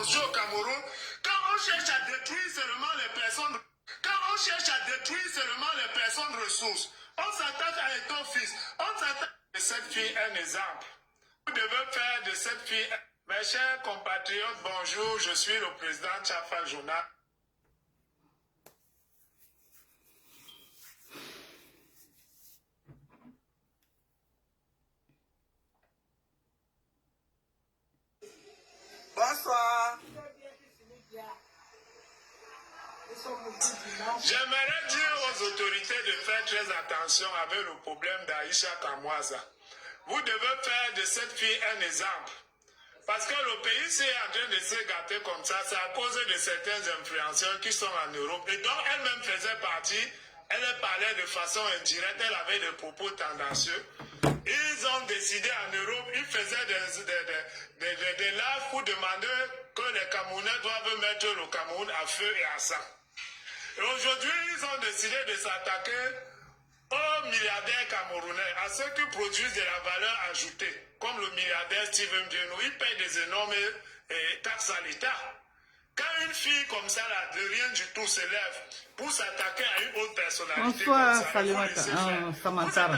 construire au Cameroun, quand on cherche à détruire seulement les personnes, quand on cherche à détruire seulement les personnes ressources, on s'attaque à ton fils, on s'attaque à cette fille un exemple. Vous devez faire de cette fille, mes chers compatriotes, bonjour, je suis le président Tchafa Journal. Bonsoir. J'aimerais dire aux autorités de faire très attention avec le problème d'Aïcha Kamwaza. Vous devez faire de cette fille un exemple. Parce que le pays est en train de se gâter comme ça, c'est à cause de certains influenceurs qui sont en Europe et dont elle-même faisait partie. Elle parlait de façon indirecte, elle avait des propos tendancieux. Ils ont décidé en Europe, ils faisaient des lives pour demander que les Camerounais doivent mettre le Cameroun à feu et à sang. Et aujourd'hui, ils ont décidé de s'attaquer aux milliardaires camerounais, à ceux qui produisent de la valeur ajoutée, comme le milliardaire Steven Bienou. Ils payent des énormes taxes à l'État. Quand une fille comme ça, là, de rien du tout, se lève pour s'attaquer à une autre personnalité, bonsoir, comme ça, Salimata. Samantha.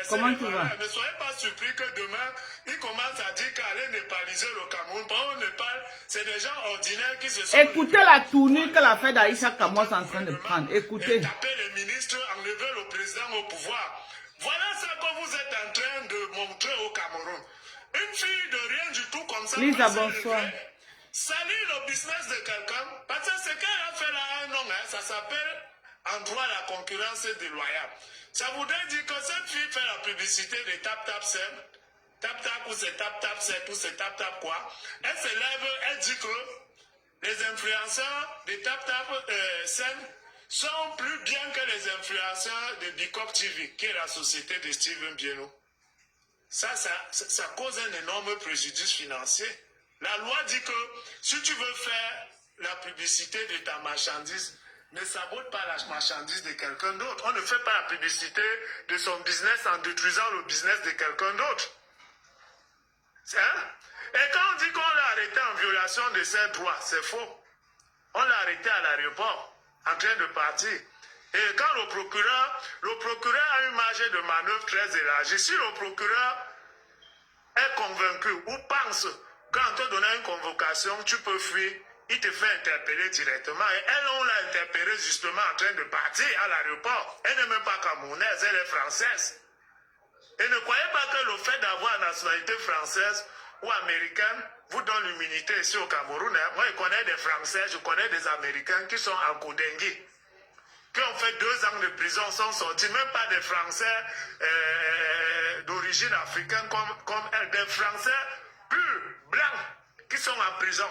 Comment tu vas? Ne soyez pas surpris que demain, ils commencent à dire qu'aller népaliser le Cameroun. Par au Népal, c'est des gens ordinaires qui se sont... Écoutez la tournure que la fête d'Aïcha Kamwas est en train de prendre. Écoutez. Taper les ministres, enlever le président au pouvoir. Voilà ça que vous êtes en train de montrer au Cameroun. Une fille de rien du tout comme ça... Lisa, bonsoir. Salir le business de quelqu'un, parce que ce qu'elle a fait là, un nom, hein, ça s'appelle en droit la concurrence déloyale. Ça voudrait dire que cette fille fait la publicité de tap-tap-7, tap-tap ou c'est tap-tap-7 ou c'est tap-tap quoi. Elle se lève, elle dit que les influenceurs de tap-tap-7 sont plus bien que les influenceurs de Bicop TV, qui est la société de Steven Bienou. Ça cause un énorme préjudice financier. La loi dit que si tu veux faire la publicité de ta marchandise, ne sabote pas la marchandise de quelqu'un d'autre. On ne fait pas la publicité de son business en détruisant le business de quelqu'un d'autre. Hein? Et quand on dit qu'on l'a arrêté en violation de ses droits, c'est faux. On l'a arrêté à l'aéroport, en train de partir. Et quand le procureur a une marge de manœuvre très élargie, si le procureur est convaincu ou pense quand on te donne une convocation, tu peux fuir, il te fait interpeller directement. Et elle, on l'a interpellée justement en train de partir à l'aéroport. Elle n'est même pas camerounaise, elle est française. Et ne croyez pas que le fait d'avoir la nationalité française ou américaine vous donne l'immunité ici au Cameroun. Hein. Moi, je connais des Français, je connais des Américains qui sont en Kodengi, qui ont fait 2 ans de prison, sont sortis, même pas des Français d'origine africaine comme elle, des Français purs, blancs, qui sont en prison.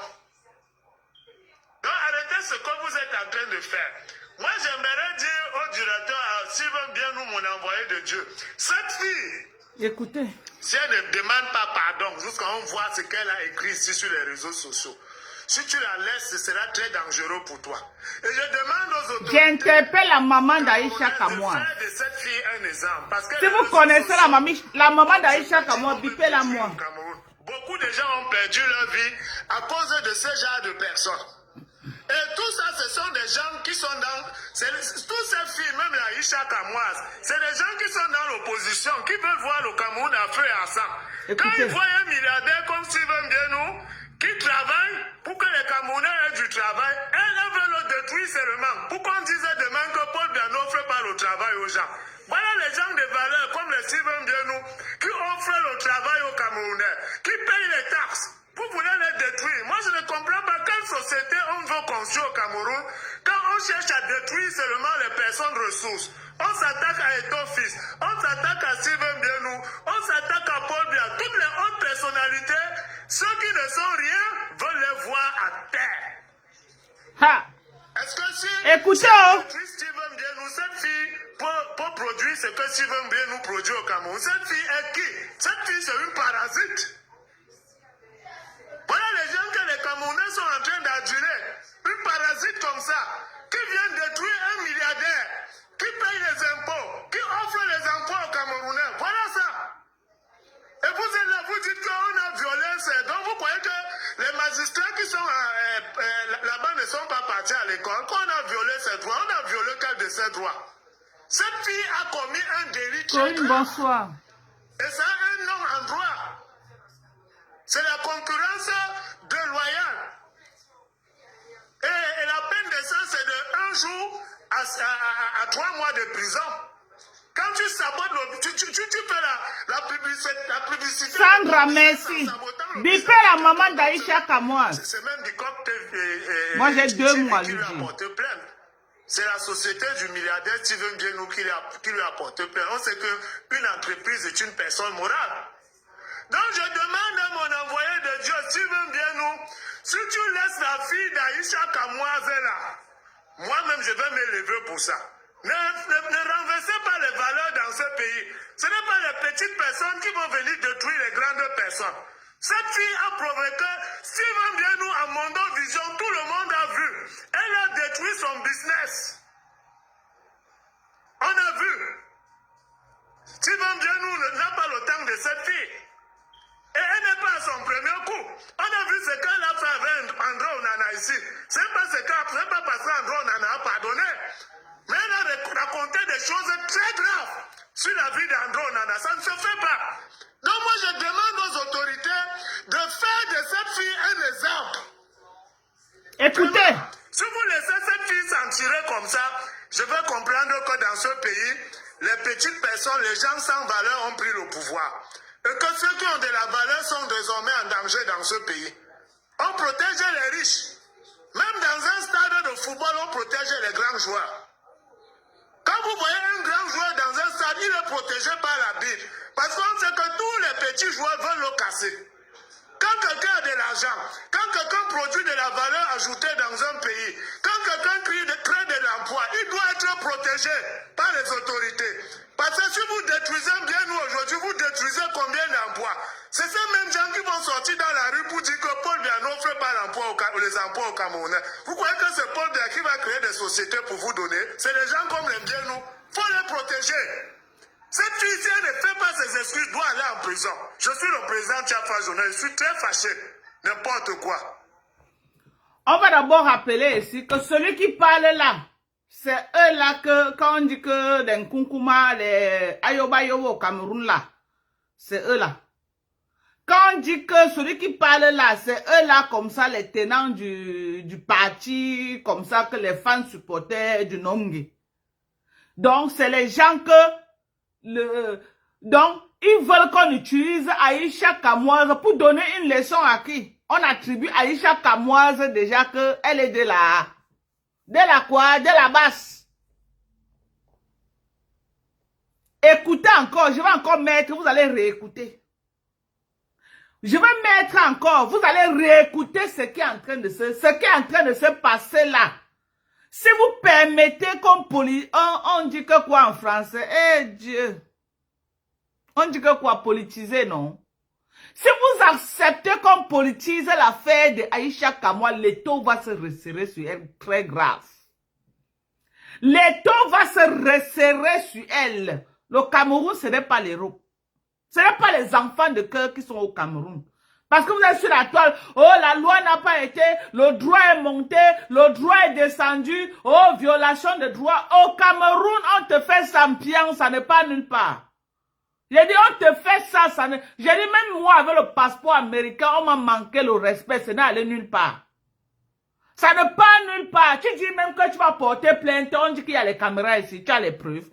Donc arrêtez ce que vous êtes en train de faire. Moi j'aimerais dire au directeur, s'il veut bien nous mon envoyé de Dieu, cette fille, écoutez, si elle ne demande pas pardon, jusqu'à on voit ce qu'elle a écrit ici sur les réseaux sociaux, si tu la laisses, ce sera très dangereux pour toi. Et je demande aux autorités... j'interpelle la maman d'Aïcha Kamwas. de cette fille un exemple. Parce que Si vous connaissez la maman d'Aïcha Kamwas, bipez-la moi. Beaucoup de gens ont perdu leur vie à cause de ce genre de personnes. Et tout ça, ce sont des gens qui sont dans... Tous ces filles, même la Aïcha Kamwas, c'est des gens qui sont dans l'opposition, qui veulent voir le Cameroun à feu et à sang. Quand ils voient un milliardaire comme Steven Bienou, qui travaille pour que les Camerounais aient du travail, elles veulent le détruire seulement. Pour qu'on dise demain que Paul Biya n'offre pas le travail aux gens. Voilà les gens de valeur comme les Steven Bienou qui offrent le travail aux Camerounais, qui payent les taxes. Vous voulez les détruire. Moi, je ne comprends pas quelle société on veut construire au Cameroun quand on cherche à détruire seulement les personnes ressources. On s'attaque à Etofis, on s'attaque à Steven Bienou, on s'attaque à Paul Biya. Toutes les autres personnalités, ceux qui ne sont rien, veulent les voir à terre. Ha! Est-ce que si écoutez, Steven Bienou, cette fille, pour produire ce que Steven Bienou produit au Cameroun, cette fille est qui? Cette fille, c'est une parasite. Voilà les gens que les Camerounais sont en train d'aduler. Une parasite comme ça, qui vient détruire un milliardaire, qui paye les impôts, qui offre les emplois aux Camerounais. Voilà ça. Et vous êtes là, vous dites qu'on a violé, donc vous croyez que les magistrats qui sont là-bas ne sont pas partis à l'école. Quand on a violé ses droits, on a violé quel de ses droits? Cette fille a commis un délit très grave. Bonsoir. Et ça a un nom en droit. C'est la concurrence déloyale. Et la peine de ça, c'est de 1 jour à 3 mois de prison. Quand tu sabotes, tu fais la publicité. Sandra, merci. Bipé la maman d'Aïcha Kamoise. C'est même du cop. Moi, j'ai 2 mois, qui lui a porté plainte. C'est la société du milliardaire Steven Bienou qui lui a porté plainte. On sait qu'une entreprise est une personne morale. Donc, je demande à mon envoyé de Dieu, Steven Bienou, si tu laisses la fille d'Aïcha Kamoise là, moi-même, je vais m'élever pour ça. Ne renversez pas les valeurs dans ce pays. Ce n'est pas les petites personnes qui vont venir détruire les grandes personnes. Cette fille a provoqué Steven Bienou à Mondo Vision, tout le monde a vu. Elle a détruit son business. On a vu. Steven Bienou n'a pas le temps de cette fille. Et elle n'est pas à son premier coup. On a vu ce qu'elle a fait avec André Onana ici. Ce n'est pas parce qu'André Onana a pardonné. Mais elle a raconté des choses très graves sur la vie d'André Onana. Ça ne se fait pas. Donc moi je demande aux autorités de faire de cette fille un exemple. Écoutez. Si vous laissez cette fille s'en tirer comme ça, je veux comprendre que dans ce pays, les petites personnes, les gens sans valeur ont pris le pouvoir. Et que ceux qui ont de la valeur sont désormais en danger dans ce pays. On protégeait les riches. Même dans un stade de football, on protégeait les grands joueurs. Quand vous voyez un grand joueur dans un stade, il est protégé par la Bible. Parce qu'on sait que tous les petits joueurs veulent le casser. Quand quelqu'un a de l'argent, quand quelqu'un produit de la valeur ajoutée dans un pays, quand quelqu'un crée de l'emploi, il doit être protégé par les autorités. Parce que si vous détruisez bien nous aujourd'hui, vous détruisez combien d'emplois? C'est ces mêmes gens qui vont sortir dans la rue pour dire que Paul Biya n'offre pas les emplois au Cameroun. Vous croyez que c'est Paul Biya qui va créer des sociétés pour vous donner? C'est les gens comme les bien nous. Il faut les protéger. Cette fille, si elle ne fait pas ses excuses, doit aller en prison. Je suis le président Tchapa Journal, je suis très fâché. N'importe quoi. On va d'abord rappeler ici que celui qui parle là, c'est eux là que, quand on dit que les Nkunkuma, les Ayobayobo au Cameroun là, c'est eux là. Quand on dit que celui qui parle là, c'est eux là comme ça, les tenants du parti, comme ça que les fans supportaient du Nongi. Donc, c'est les gens que, donc, ils veulent qu'on utilise Aïcha Kamoise pour donner une leçon à qui? On attribue Aïcha Kamoise déjà que elle est de la quoi? De la basse. Écoutez encore, je vais encore mettre, vous allez réécouter. Je vais mettre encore, vous allez réécouter ce qui est en train de se passer là. Si vous permettez qu'on on dit que quoi en français? Eh Dieu. On dit que quoi? Politiser, non? Si vous acceptez qu'on politise l'affaire de Aïcha Kamoise, l'étau va se resserrer sur elle très grave. L'étau va se resserrer sur elle. Le Cameroun, ce n'est pas l'Europe. Ce n'est pas les enfants de cœur qui sont au Cameroun. Parce que vous êtes sur la toile, oh la loi n'a pas été, le droit est monté, le droit est descendu, oh violation de droit. Au Cameroun, on te fait sampion, ça n'est pas nulle part. J'ai dit, on te fait ça, ça ne... J'ai dit, même moi, avec le passeport américain, on m'a manqué le respect, ça n'est allé nulle part. Ça ne part nulle part. Tu dis même que tu vas porter plainte, on dit qu'il y a les caméras ici, tu as les preuves.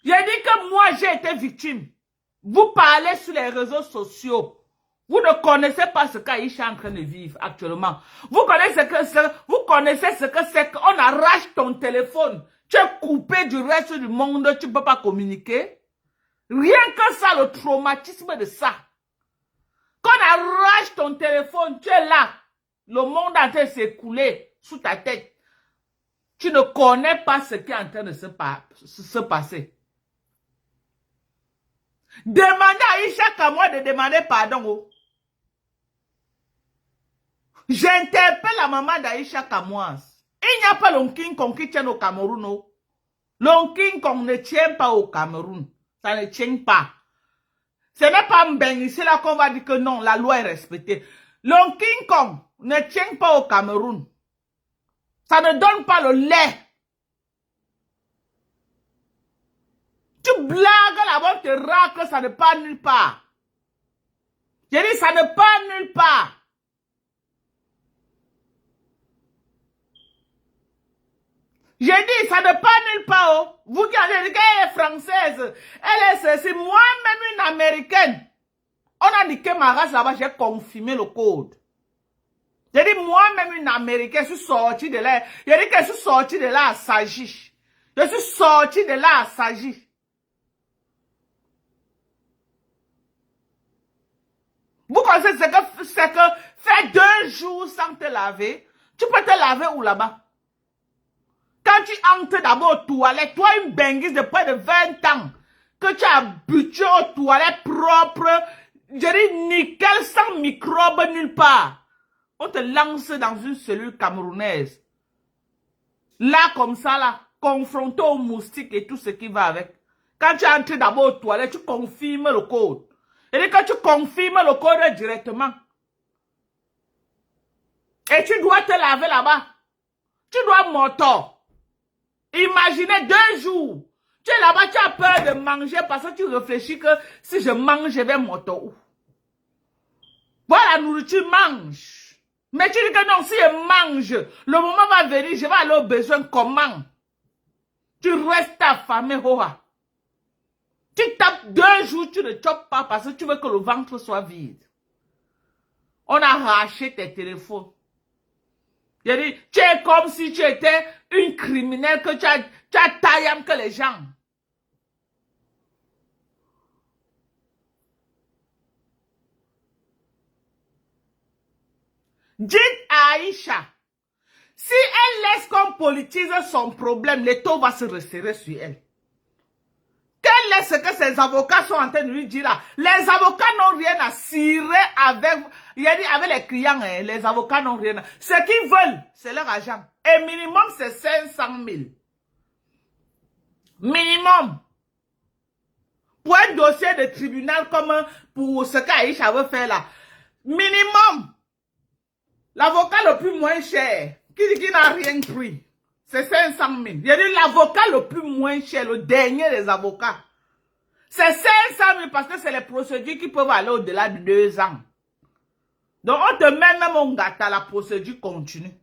J'ai dit que moi, j'ai été victime. Vous parlez sur les réseaux sociaux. Vous ne connaissez pas ce qu'Aïcha est en train de vivre actuellement. Vous connaissez ce que c'est qu'on arrache ton téléphone. Tu es coupé du reste du monde, tu ne peux pas communiquer. Rien que ça, le traumatisme de ça. Qu'on arrache ton téléphone, tu es là. Le monde est en train de s'écouler sous ta tête. Tu ne connais pas ce qui est en train de se passer. Demandez à Aïcha Kamoise de demander pardon. Oh. J'interpelle la maman d'Aïcha Kamoise. Il n'y a pas le King Kong qui tient au Cameroun. Oh. Le King Kong ne tient pas au Cameroun. Ça ne tient pas. Ce n'est pas Mbeng ici là qu'on va dire que non, la loi est respectée. Le King Kong ne tient pas au Cameroun. Ça ne donne pas le lait. Tu blagues là-bas, tu racles, ça ne part nulle part. J'ai dit, ça ne part nulle part. J'ai dit, ça ne part nulle part. Oh. Vous qui avez dit qu'elle est française, elle est ceci, moi-même une américaine. On a dit que ma race là-bas, j'ai confirmé le code. J'ai dit, moi-même une américaine, je suis sortie de là. J'ai dit que je suis sortie de là à Sagiche. Je suis sortie de là à Sagiche. Vous connaissez ce que faire 2 jours sans te laver, tu peux te laver où là-bas? Quand tu entres d'abord aux toilettes, toi une benguise de près de 20 ans, que tu as habitué aux toilettes propres, je dis nickel, sans microbes nulle part. On te lance dans une cellule camerounaise. Là, comme ça, là, confronté aux moustiques et tout ce qui va avec. Quand tu entres d'abord aux toilettes, tu confirmes le code. Et quand tu confirmes le code directement, et tu dois te laver là-bas, tu dois mortor. Imaginez 2 jours. Tu es là-bas, tu as peur de manger parce que tu réfléchis que si je mange, je vais mortor où? Voilà la nourriture, mange. Mais tu dis que non, si je mange, le moment va venir, je vais aller au besoin comment? Tu restes affamé, hoa. Tu tapes 2 jours, tu ne chopes pas parce que tu veux que le ventre soit vide. On a arraché tes téléphones. Il dit, tu es comme si tu étais une criminelle, que tu as taillé que les gens. Dites à Aïcha, si elle laisse qu'on politise son problème, le taux va se resserrer sur elle. Quel est ce que ses avocats sont en train de lui dire là? Les avocats n'ont rien à cirer avec, il a dit avec les clients, hein, les avocats n'ont rien à... Ce qu'ils veulent, c'est leur argent. Et minimum, c'est 500 000. Minimum. Pour un dossier de tribunal comme pour ce qu'Aïcha veut faire là. Minimum. L'avocat le plus moins cher, qui n'a rien pris, c'est 500 000. Il y a dit l'avocat le plus moins cher, le dernier des avocats. C'est 500 000 parce que c'est les procédures qui peuvent aller au-delà de 2 ans. Donc on te met même en gâteau, la procédure continue.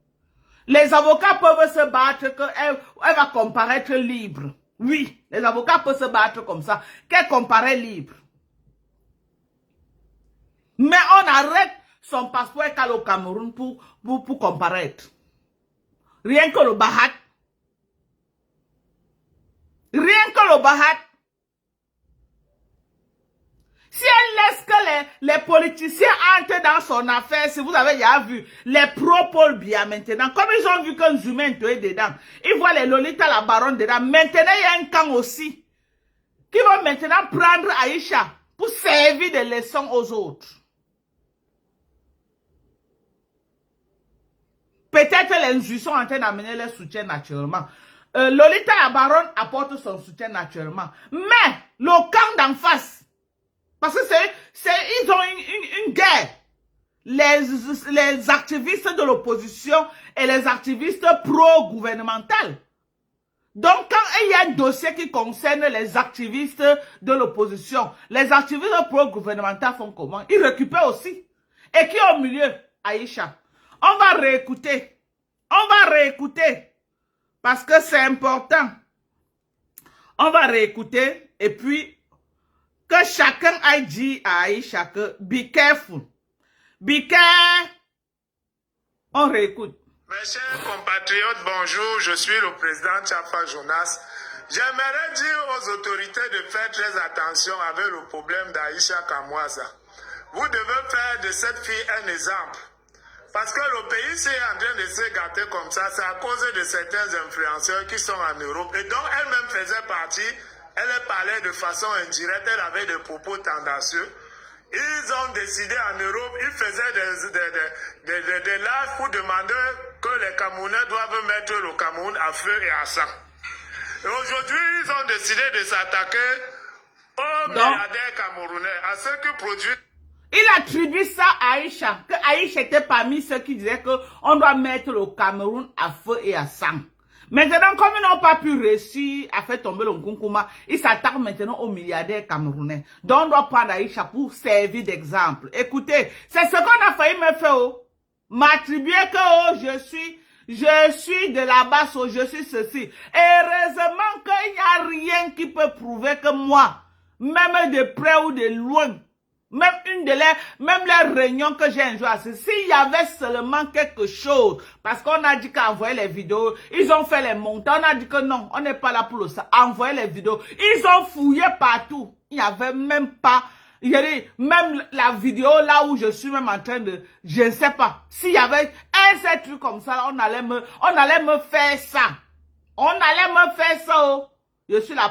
Les avocats peuvent se battre qu'elle va comparaître libre. Oui, les avocats peuvent se battre comme ça, qu'elle comparaît libre. Mais on arrête son passeport au Cameroun pour comparaître. Rien que le Bahat. Rien que le Bahat. Si elle laisse que les politiciens entrent dans son affaire, si vous avez déjà vu, les pro-Paul Biya maintenant, comme ils ont vu qu'un Zuma est dedans, ils voient les Lolita la baronne dedans, maintenant il y a un camp aussi, qui va maintenant prendre Aïcha pour servir de leçon aux autres. Peut-être les sont en train d'amener leur soutien naturellement. Lolita la baronne apporte son soutien naturellement. Mais le camp d'en face, parce que ils ont une guerre. Les activistes de l'opposition et les activistes pro-gouvernementaux. Donc, quand il y a un dossier qui concerne les activistes de l'opposition, les activistes pro-gouvernementaux font comment? Ils récupèrent aussi. Et qui est au milieu? Aïcha. On va réécouter. On va réécouter. Parce que c'est important. On va réécouter. Et puis, que chacun aille dire à Aïcha que be careful. Be careful. On réécoute. Mes chers compatriotes, bonjour. Je suis le président Tchafa Jonas. J'aimerais dire aux autorités de faire très attention avec le problème d'Aïcha Kamwaza. Vous devez faire de cette fille un exemple. Parce que le pays est en train de se gâter comme ça, c'est à cause de certains influenceurs qui sont en Europe. Et donc elle-même faisait partie, elle parlait de façon indirecte, elle avait des propos tendancieux. Ils ont décidé en Europe, ils faisaient des lives pour demander que les Camerounais doivent mettre le Cameroun à feu et à sang. Et aujourd'hui, ils ont décidé de s'attaquer aux milliardaires camerounais, à ceux qui produisent... Il attribue ça à Aïcha, que Aïcha était parmi ceux qui disaient qu'on doit mettre le Cameroun à feu et à sang. Maintenant, comme ils n'ont pas pu réussir à faire tomber le Nkunkuma, ils s'attaquent maintenant aux milliardaires camerounais. Donc, on doit prendre Aïcha pour servir d'exemple. Écoutez, c'est ce qu'on a failli me faire. Oh. M'attribuer que oh, je suis de la basse, oh, je suis ceci. Heureusement qu'il n'y a rien qui peut prouver que moi, même de près ou de loin, même les réunions que j'ai un jour assisté, s'il y avait seulement quelque chose, parce qu'on a dit qu'envoyer les vidéos, ils ont fait les montants, on a dit que non, on n'est pas là pour ça, envoyer les vidéos, ils ont fouillé partout, il n'y avait même pas, il y avait même la vidéo là où je suis même en train de, je ne sais pas, s'il y avait un seul truc comme ça, on allait me faire ça, oh. Je suis là.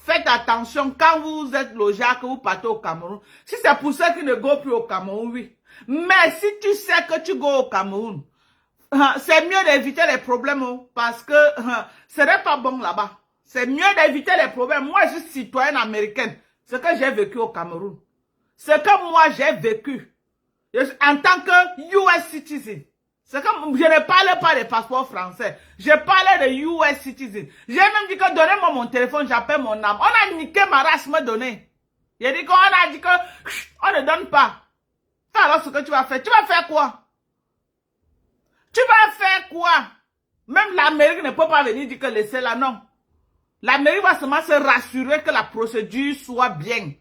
Faites attention, quand vous êtes logé, que vous partez au Cameroun. Si c'est pour ceux qui ne go plus au Cameroun, oui. Mais si tu sais que tu go au Cameroun, c'est mieux d'éviter les problèmes, parce que ce n'est pas bon là-bas. C'est mieux d'éviter les problèmes. Moi, je suis citoyenne américaine. Ce que j'ai vécu au Cameroun. Ce que moi, j'ai vécu. En tant que US citizen. C'est comme, je ne parle pas des passeports français. Je parlais de US citizen. J'ai même dit que donnez-moi mon téléphone, j'appelle mon âme. On a niqué ma race, me donner. J'ai dit qu'on a dit que on ne donne pas. Alors ce que tu vas faire quoi? Tu vas faire quoi? Même l'Amérique ne peut pas venir dire que laissez là, non. L'Amérique va seulement se rassurer que la procédure soit bien.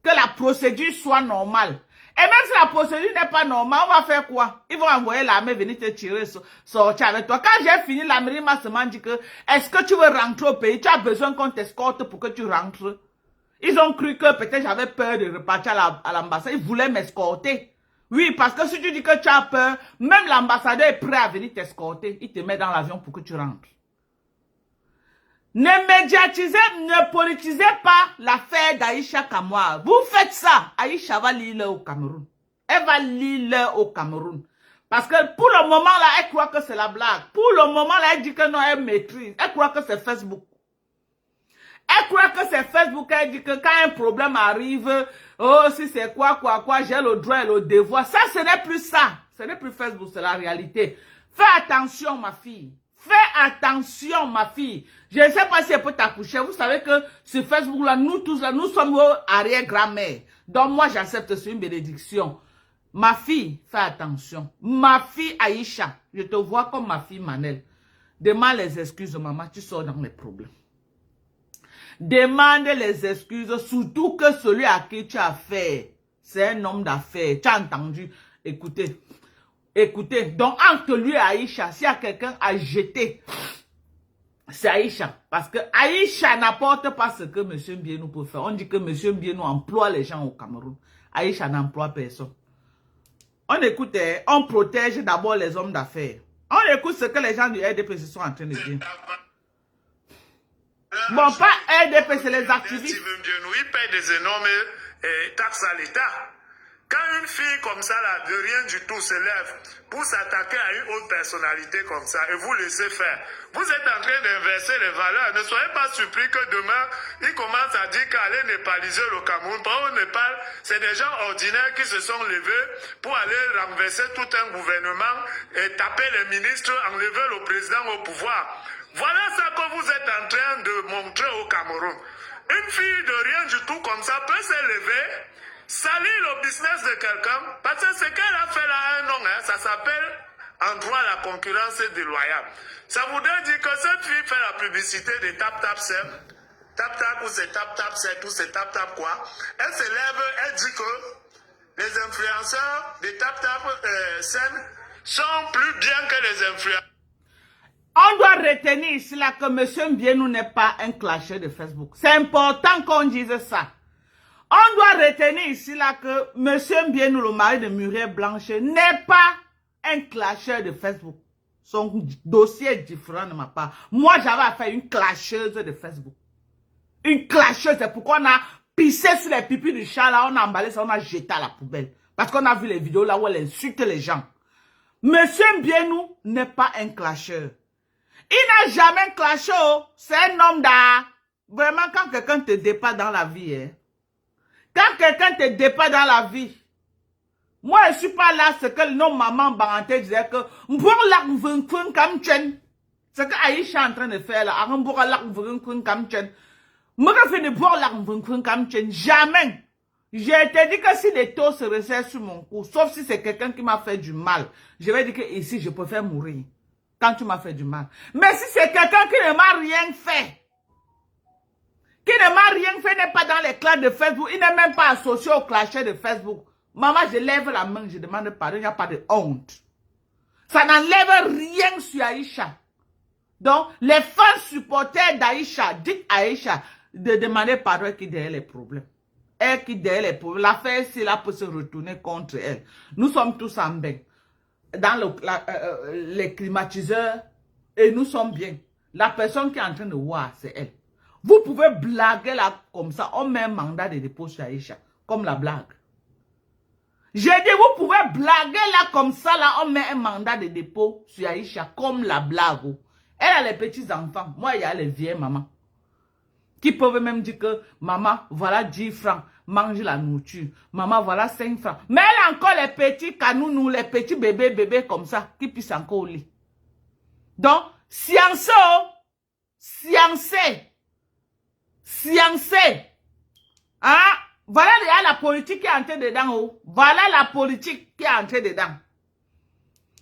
Que la procédure soit normale. Et même si la procédure n'est pas normale, on va faire quoi? Ils vont envoyer l'armée venir te tirer, sortir avec toi. Quand j'ai fini, l'Amérique m'a seulement dit que, est-ce que tu veux rentrer au pays? Tu as besoin qu'on t'escorte pour que tu rentres. Ils ont cru que peut-être j'avais peur de repartir à l'ambassade. Ils voulaient m'escorter. Oui, parce que si tu dis que tu as peur, même l'ambassadeur est prêt à venir t'escorter. Il te met dans l'avion pour que tu rentres. Ne médiatisez, ne politisez pas l'affaire d'Aïcha Kamwa. Vous faites ça, Aïcha va lire au Cameroun. Elle va lire au Cameroun. Parce que pour le moment là, elle croit que c'est la blague. Pour le moment là, elle dit que non, elle maîtrise. Elle croit que c'est Facebook. Elle croit que c'est Facebook. Elle dit que quand un problème arrive, oh si c'est quoi, j'ai le droit et le devoir. Ça, ce n'est plus ça. Ce n'est plus Facebook, c'est la réalité. Fais attention ma fille. Fais attention, ma fille. Je ne sais pas si elle peut t'accoucher. Vous savez que sur Facebook, là, nous tous, là, nous sommes arrière-grand-mère. Donc, moi, j'accepte, c'est une bénédiction. Ma fille, fais attention. Ma fille Aïcha, je te vois comme ma fille Manel. Demande les excuses, maman, tu sors dans les problèmes. Demande les excuses, surtout que celui à qui tu as affaire, c'est un homme d'affaires. Tu as entendu? Écoutez. Écoutez, donc entre lui et Aïcha, s'il y a quelqu'un à jeter, c'est Aïcha. Parce que Aïcha n'apporte pas ce que M. Mbienou peut faire. On dit que M. Mbienou emploie les gens au Cameroun. Aïcha n'emploie personne. On écoute, on protège d'abord les hommes d'affaires. On écoute ce que les gens du RDP se sont en train de dire. Bon, pas RDP, c'est les activistes. Il paye des énormes taxes à l'État. Quand une fille comme ça, là, de rien du tout, se lève pour s'attaquer à une autre personnalité comme ça et vous laissez faire, vous êtes en train d'inverser les valeurs. Ne soyez pas surpris que demain, ils commencent à dire qu'aller népaliser le Cameroun. Par au Népal, c'est des gens ordinaires qui se sont levés pour aller renverser tout un gouvernement et taper les ministres, enlever le président au pouvoir. Voilà ce que vous êtes en train de montrer au Cameroun. Une fille de rien du tout comme ça peut se lever, salir le business de quelqu'un, parce que ce qu'elle a fait là a un nom, hein, ça s'appelle en droit la concurrence déloyale. Ça voudrait dire que cette fille fait la publicité de tap-tap-7, tap-tap ou c'est tap-tap-7 ou c'est tap-tap quoi. Elle se lève, elle dit que les influenceurs de tap-tap-7 sont plus bien que les influenceurs. On doit retenir ici là que M. Mbienou n'est pas un clasheur de Facebook. C'est important qu'on dise ça. On doit retenir ici là que M. Mbienou, le mari de Muriel Blanche, n'est pas un clasheur de Facebook. Son dossier est différent de ma part. Moi, j'avais affaire à une clasheuse de Facebook. Une clasheuse, c'est pourquoi on a pissé sur les pipis du chat là, on a emballé ça, on a jeté à la poubelle. Parce qu'on a vu les vidéos là où elle insulte les gens. M. Mbienou n'est pas un clasheur. Il n'a jamais clashé, c'est un homme d'art. Vraiment, quand quelqu'un te dépasse dans la vie, hein, quand quelqu'un te dépasse dans la vie, Moi, je ne suis pas là, c'est que non maman Barante disait que ce que Aïcha est en train de faire là, jamais. J'ai été dit que si les taux se resserrent sur mon cou, sauf si c'est quelqu'un qui m'a fait du mal, je vais dire que ici, je préfère mourir quand tu m'as fait du mal. Mais si c'est quelqu'un qui ne m'a rien fait, n'est pas dans les clashs de Facebook, il n'est même pas associé au clash de Facebook. Maman, je lève la main, je demande pardon, il n'y a pas de honte. Ça n'enlève rien sur Aïcha. Donc, les fans supporters d'Aïcha, dites à Aïcha de demander pardon qui derrière les problèmes. Elle qui derrière les problèmes. L'affaire, si là, peut se retourner contre elle. Nous sommes tous en bain. Dans les climatiseurs, et nous sommes bien. La personne qui est en train de voir, c'est elle. Vous pouvez blaguer là comme ça. On met un mandat de dépôt sur Aïcha. Comme la blague. J'ai dit, vous pouvez blaguer là comme ça. Là, on met un mandat de dépôt sur Aïcha. Comme la blague. Elle a les petits enfants. Moi, il y a les vieilles mamans. Qui peuvent même dire que, maman, voilà 10 francs. Mange la nourriture. Maman, voilà 5 francs. Mais elle a encore les petits canounous, les petits bébés comme ça. Qui puissent encore au lit. Donc, science. Hein? Voilà la politique qui est entrée dedans. Oh. Voilà la politique qui est entrée dedans.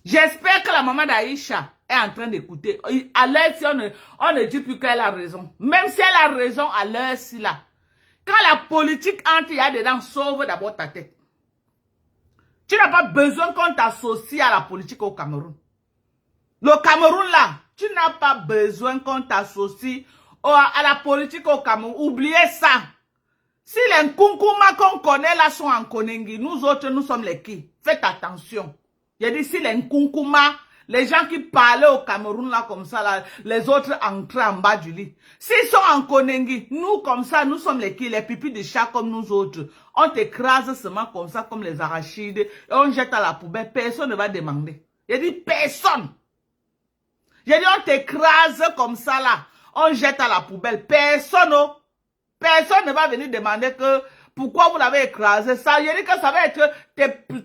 J'espère que la maman d'Aïcha est en train d'écouter. À l'heure ci, on ne dit plus qu'elle a raison. Même si elle a raison à l'heure ci là. Quand la politique entre, il y a dedans, sauve d'abord ta tête. Tu n'as pas besoin qu'on t'associe à la politique au Cameroun. Le Cameroun là, tu n'as pas besoin qu'on t'associe à la politique au Cameroun. Oubliez ça. Si les Nkunkuma qu'on connaît là sont en Konengi, nous autres, nous sommes les qui? Faites attention. J'ai dit si les Nkunkuma, les gens qui parlaient au Cameroun là comme ça, là, les autres entraient en bas du lit. S'ils sont en Konengi, nous comme ça, nous sommes les qui? Les pipis de chat comme nous autres. On t'écrase seulement comme ça, comme les arachides, et on jette à la poubelle. Personne ne va demander. J'ai dit personne. J'ai dit on t'écrase comme ça là. On jette à la poubelle. Personne, oh. Personne ne va venir demander que pourquoi vous l'avez écrasé. Ça, je dis que ça va être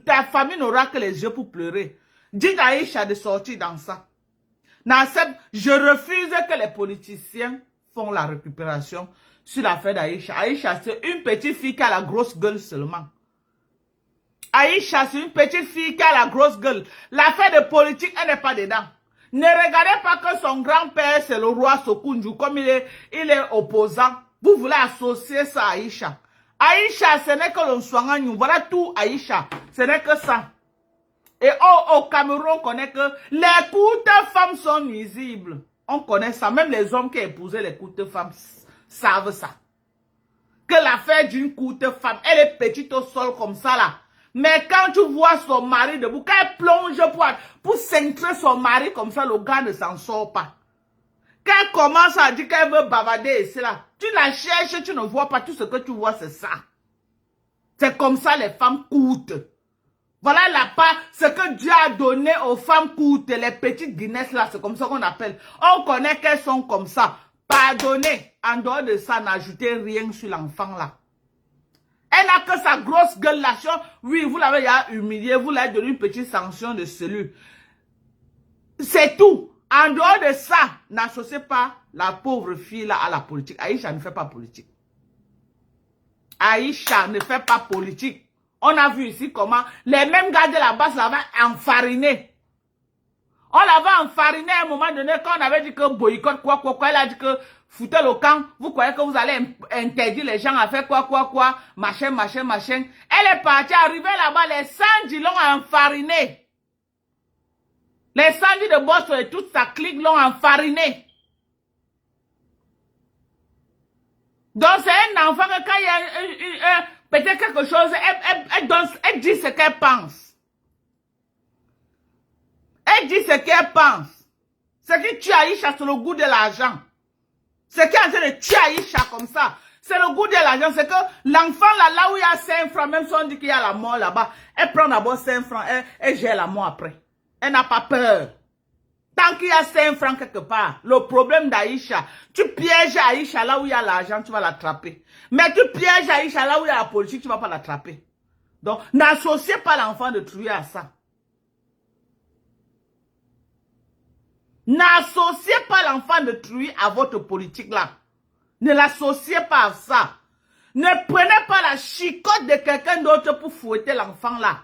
ta famille n'aura que les yeux pour pleurer. Dites à Aïcha de sortir dans ça. Je refuse que les politiciens font la récupération sur l'affaire d'Aïcha. Aïcha, c'est une petite fille qui a la grosse gueule seulement. Aïcha, c'est une petite fille qui a la grosse gueule. L'affaire de politique, elle n'est pas dedans. Ne regardez pas que son grand-père, c'est le roi Sokunju, comme il est opposant. Vous voulez associer ça à Aïcha. Aïcha, ce n'est que le soignant. Voilà tout Aïcha. Ce n'est que ça. Et au Cameroun, on connaît que les courtes femmes sont nuisibles. On connaît ça. Même les hommes qui épousaient les courtes femmes savent ça. Que l'affaire d'une courte femme, elle est petite au sol comme ça là. Mais quand tu vois son mari debout, quand elle plonge pour centrer son mari comme ça, le gars ne s'en sort pas. Quand elle commence à dire qu'elle veut bavader ici là, tu la cherches, tu ne vois pas, tout ce que tu vois c'est ça. C'est comme ça les femmes courtes. Voilà la part, ce que Dieu a donné aux femmes courtes, les petites Guinness là, c'est comme ça qu'on appelle. On connaît qu'elles sont comme ça. Pardonnez, en dehors de ça, n'ajoutez rien sur l'enfant là. Elle n'a que sa grosse gueule là. Oui, vous l'avez humilié, vous l'avez donné une petite sanction de cellule. C'est tout. En dehors de ça, n'associez pas la pauvre fille là à la politique. Aïcha ne fait pas politique. Aïcha ne fait pas politique. On a vu ici comment les mêmes gars de la base l'avaient enfariné. On l'avait enfariné à un moment donné quand on avait dit que boycott quoi. Elle a dit que foutez le camp. Vous croyez que vous allez interdire les gens à faire quoi. Machin. Elle est partie, arrivée là-bas, les Sandji l'ont enfariné. Les Sandji de Boston et toute sa clique l'ont enfariné. Donc c'est un enfant que quand il y a peut-être quelque chose, elle dit ce qu'elle pense. Elle dit ce qu'elle pense. Ce qui tue Aïcha, c'est le goût de l'argent. Ce qui est en train de tuer Aïcha comme ça, c'est le goût de l'argent. C'est que l'enfant là où il y a 5 francs, même si on dit qu'il y a la mort là-bas, elle prend d'abord 5 francs, elle gère la mort après. Elle n'a pas peur. Tant qu'il y a 5 francs quelque part, le problème d'Aïcha, tu pièges Aïcha là où il y a l'argent, tu vas l'attraper. Mais tu pièges Aïcha là où il y a la politique, tu ne vas pas l'attraper. Donc, n'associez pas l'enfant de Troué à ça. N'associez pas l'enfant de Troué à votre politique là. Ne l'associez pas à ça. Ne prenez pas la chicotte de quelqu'un d'autre pour fouetter l'enfant là.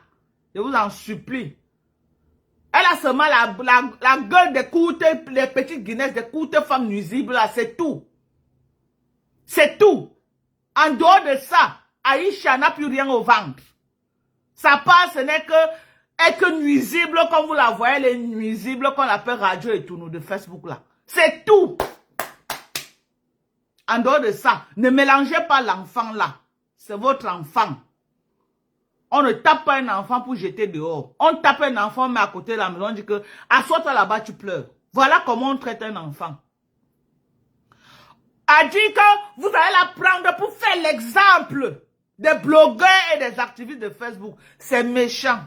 Je vous en supplie. Elle a seulement la gueule des courtes, les petites guinesses, des courtes femmes nuisibles là, c'est tout. C'est tout. En dehors de ça, Aïcha n'a plus rien au ventre. Sa part, ce n'est que être nuisible, comme vous la voyez, les nuisibles qu'on appelle radio et tout, nous, de Facebook là. C'est tout. En dehors de ça, ne mélangez pas l'enfant là. C'est votre enfant. On ne tape pas un enfant pour jeter dehors. On tape un enfant, mais à côté de la maison, on dit que, assois-toi là-bas, tu pleures. Voilà comment on traite un enfant. A dit que vous allez la prendre pour faire l'exemple des blogueurs et des activistes de Facebook. C'est méchant.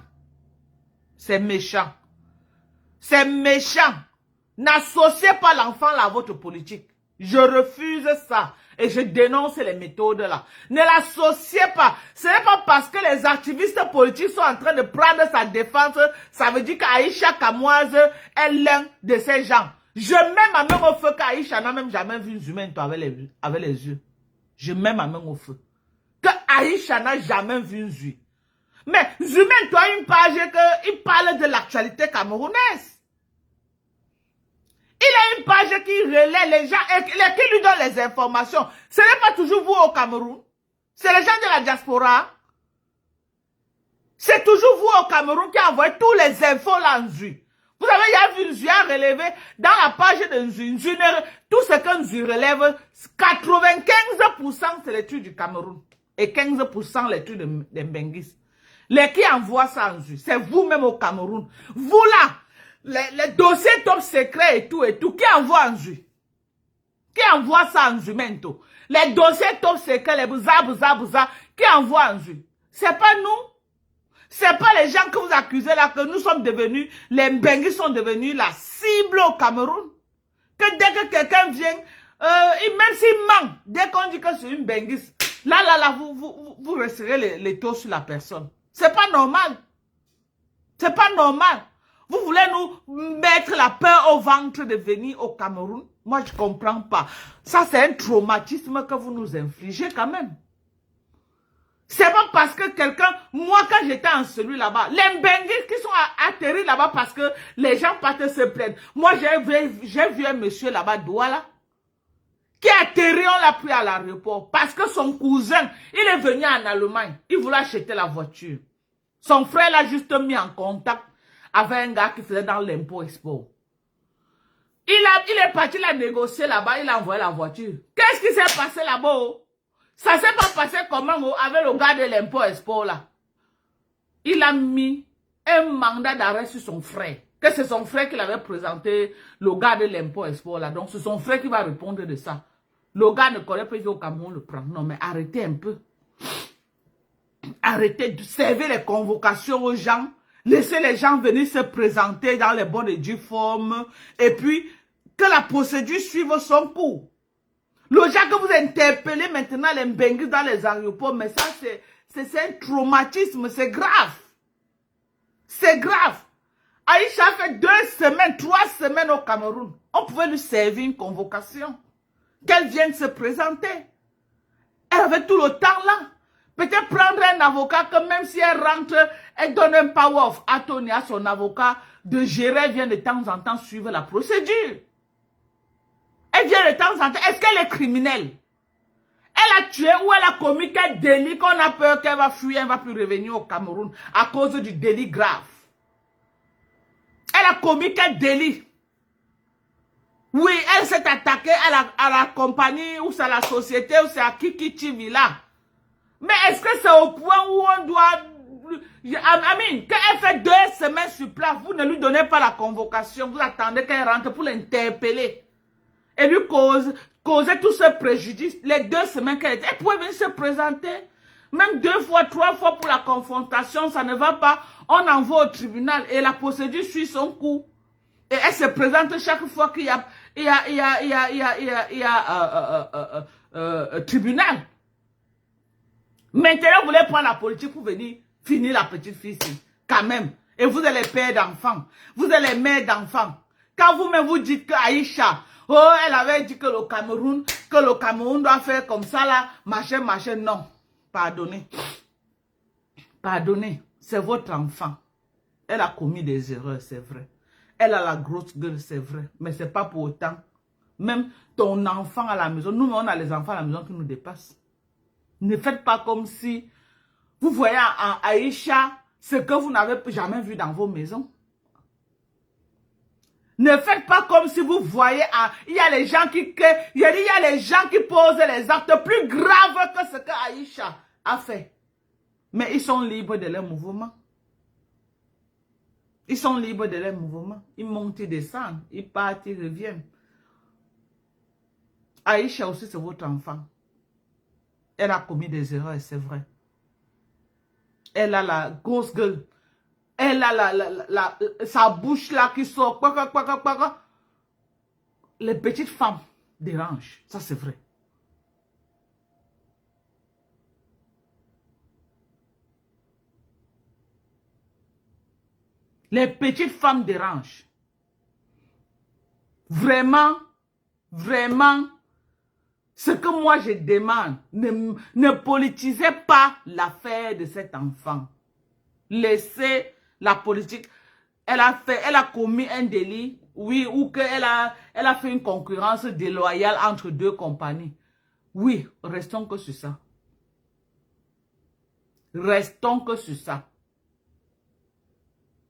C'est méchant. C'est méchant. N'associez pas l'enfant à votre politique. Je refuse ça. Et je dénonce les méthodes là. Ne l'associez pas. Ce n'est pas parce que les activistes politiques sont en train de prendre sa défense. Ça veut dire qu'Aïcha Kamoise est l'un de ces gens. Je mets ma main au feu qu'Aïcha n'a même jamais vu Zumento avec les yeux. Je mets ma main au feu. Que Aïcha n'a jamais vu Zumento. Mais Zumento a une page il parle de l'actualité camerounaise. Il a une page qui relaie les gens et qui lui donne les informations. Ce n'est pas toujours vous au Cameroun. C'est les gens de la diaspora. C'est toujours vous au Cameroun qui envoyez tous les infos là en Nzu. Vous avez déjà vu Nzu a relevé dans la page de Nzu. Tout ce que Nzu relève, 95% c'est les trucs du Cameroun. Et 15% les trucs des Mbengis. Les qui envoient ça en Nzu, c'est vous-même au Cameroun. Vous là, les dossiers top secrets et tout, qui envoie en Nzu? Qui envoie ça en Nzumento? Les dossiers top secrets, les bouza, qui envoie en Nzu? C'est pas nous. C'est pas les gens que vous accusez là, que nous sommes devenus, les Mbengis sont devenus la cible au Cameroun. Que dès que quelqu'un vient, même s'il ment, dès qu'on dit que c'est une Mbengis, là, vous resserrez les taux sur la personne. C'est pas normal. C'est pas normal. Vous voulez nous mettre la peur au ventre de venir au Cameroun? Moi, je comprends pas. Ça, c'est un traumatisme que vous nous infligez quand même. C'est pas parce que quelqu'un... Moi, quand j'étais en celui là-bas, les Mbengis qui sont atterris là-bas parce que les gens partent se plaindre. Moi, j'ai vu un monsieur là-bas, Douala, qui est atterri, on l'a pris à l'aéroport parce que son cousin, il est venu en Allemagne. Il voulait acheter la voiture. Son frère l'a juste mis en contact avec un gars qui faisait dans l'impôt-export. Il est parti la négocier là-bas, il a envoyé la voiture. Qu'est-ce qui s'est passé là-bas? Ça s'est pas passé comment avec le gars de l'impôt-export là? Il a mis un mandat d'arrêt sur son frère. Que c'est son frère qui l'avait présenté, le gars de l'impôt-export là. Donc c'est son frère qui va répondre de ça. Le gars ne connaît pas au Cameroun le prend. Non mais arrêtez un peu. Arrêtez de servir les convocations aux gens. Laissez les gens venir se présenter dans les bonnes et dues formes. Et puis, que la procédure suive son cours. Le gens que vous interpellez maintenant les Mbengis dans les aéroports, mais ça c'est un traumatisme, c'est grave. C'est grave. Aïcha fait 2 semaines, 3 semaines au Cameroun. On pouvait lui servir une convocation. Qu'elle vienne se présenter. Elle avait tout le temps là. Peut-être prendre un avocat que même si elle rentre, elle donne un power of attorney à son avocat de gérer, elle vient de temps en temps suivre la procédure. Elle vient de temps en temps. Est-ce qu'elle est criminelle? Elle a tué ou elle a commis quel délit qu'on a peur qu'elle va fuir, elle ne va plus revenir au Cameroun à cause du délit grave? Elle a commis quel délit? Oui, elle s'est attaquée à la compagnie ou c'est à la société ou c'est à Kiki TV là. Mais est-ce que c'est au point où on doit... Amine, quand elle fait 2 semaines sur place, vous ne lui donnez pas la convocation, vous attendez qu'elle rentre pour l'interpeller. Et lui causer tout ce préjudice. Les 2 semaines qu'elle était, elle pouvait venir se présenter. Même 2 fois, 3 fois pour la confrontation, ça ne va pas. On envoie au tribunal et la procédure suit son cours. Et elle se présente chaque fois qu'il y a tribunal. Maintenant, vous voulez prendre la politique pour venir Fini la petite fille, quand même. Et vous êtes les pères d'enfants. Vous êtes les mères d'enfants. Quand vous-même vous dites que Aïcha, oh, elle avait dit que le Cameroun doit faire comme ça là, machin, machin, non. Pardonnez. Pardonnez. C'est votre enfant. Elle a commis des erreurs, c'est vrai. Elle a la grosse gueule, c'est vrai. Mais c'est pas pour autant. Même ton enfant à la maison, nous, on a les enfants à la maison qui nous dépassent. Ne faites pas comme si vous voyez en Aïcha ce que vous n'avez jamais vu dans vos maisons. Ne faites pas comme si vous voyez, il y a les gens qui posent les actes plus graves que ce que Aïcha a fait. Mais ils sont libres de leur mouvement. Ils sont libres de leur mouvement. Ils montent, ils descendent, ils partent, ils reviennent. Aïcha aussi, c'est votre enfant. Elle a commis des erreurs, c'est vrai. Elle a la grosse gueule. Elle a sa bouche là qui sort. Les petites femmes dérangent. Ça, c'est vrai. Les petites femmes dérangent. Vraiment, vraiment, ce que moi je demande, ne politisez pas l'affaire de cet enfant. Laissez la politique. Elle a commis un délit, oui, ou qu'elle a fait une concurrence déloyale entre deux compagnies. Oui, restons que sur ça. Restons que sur ça.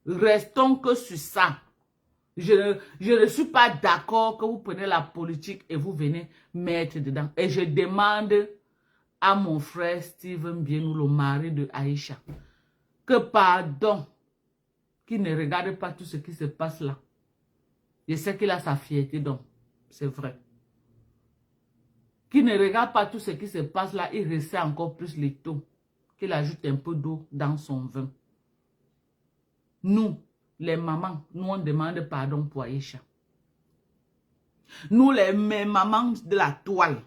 Restons que sur ça. Je ne suis pas d'accord que vous prenez la politique et vous venez mettre dedans. Et je demande à mon frère Steven Bienou, le mari de Aïcha, que pardon, qu'il ne regarde pas tout ce qui se passe là. Je sais qu'il a sa fierté donc, c'est vrai. Qu'il ne regarde pas tout ce qui se passe là, il resserre encore plus les taux. Qu'il ajoute un peu d'eau dans son vin. Nous, les mamans, nous on demande pardon pour Aïcha. Nous, les mamans de la toile,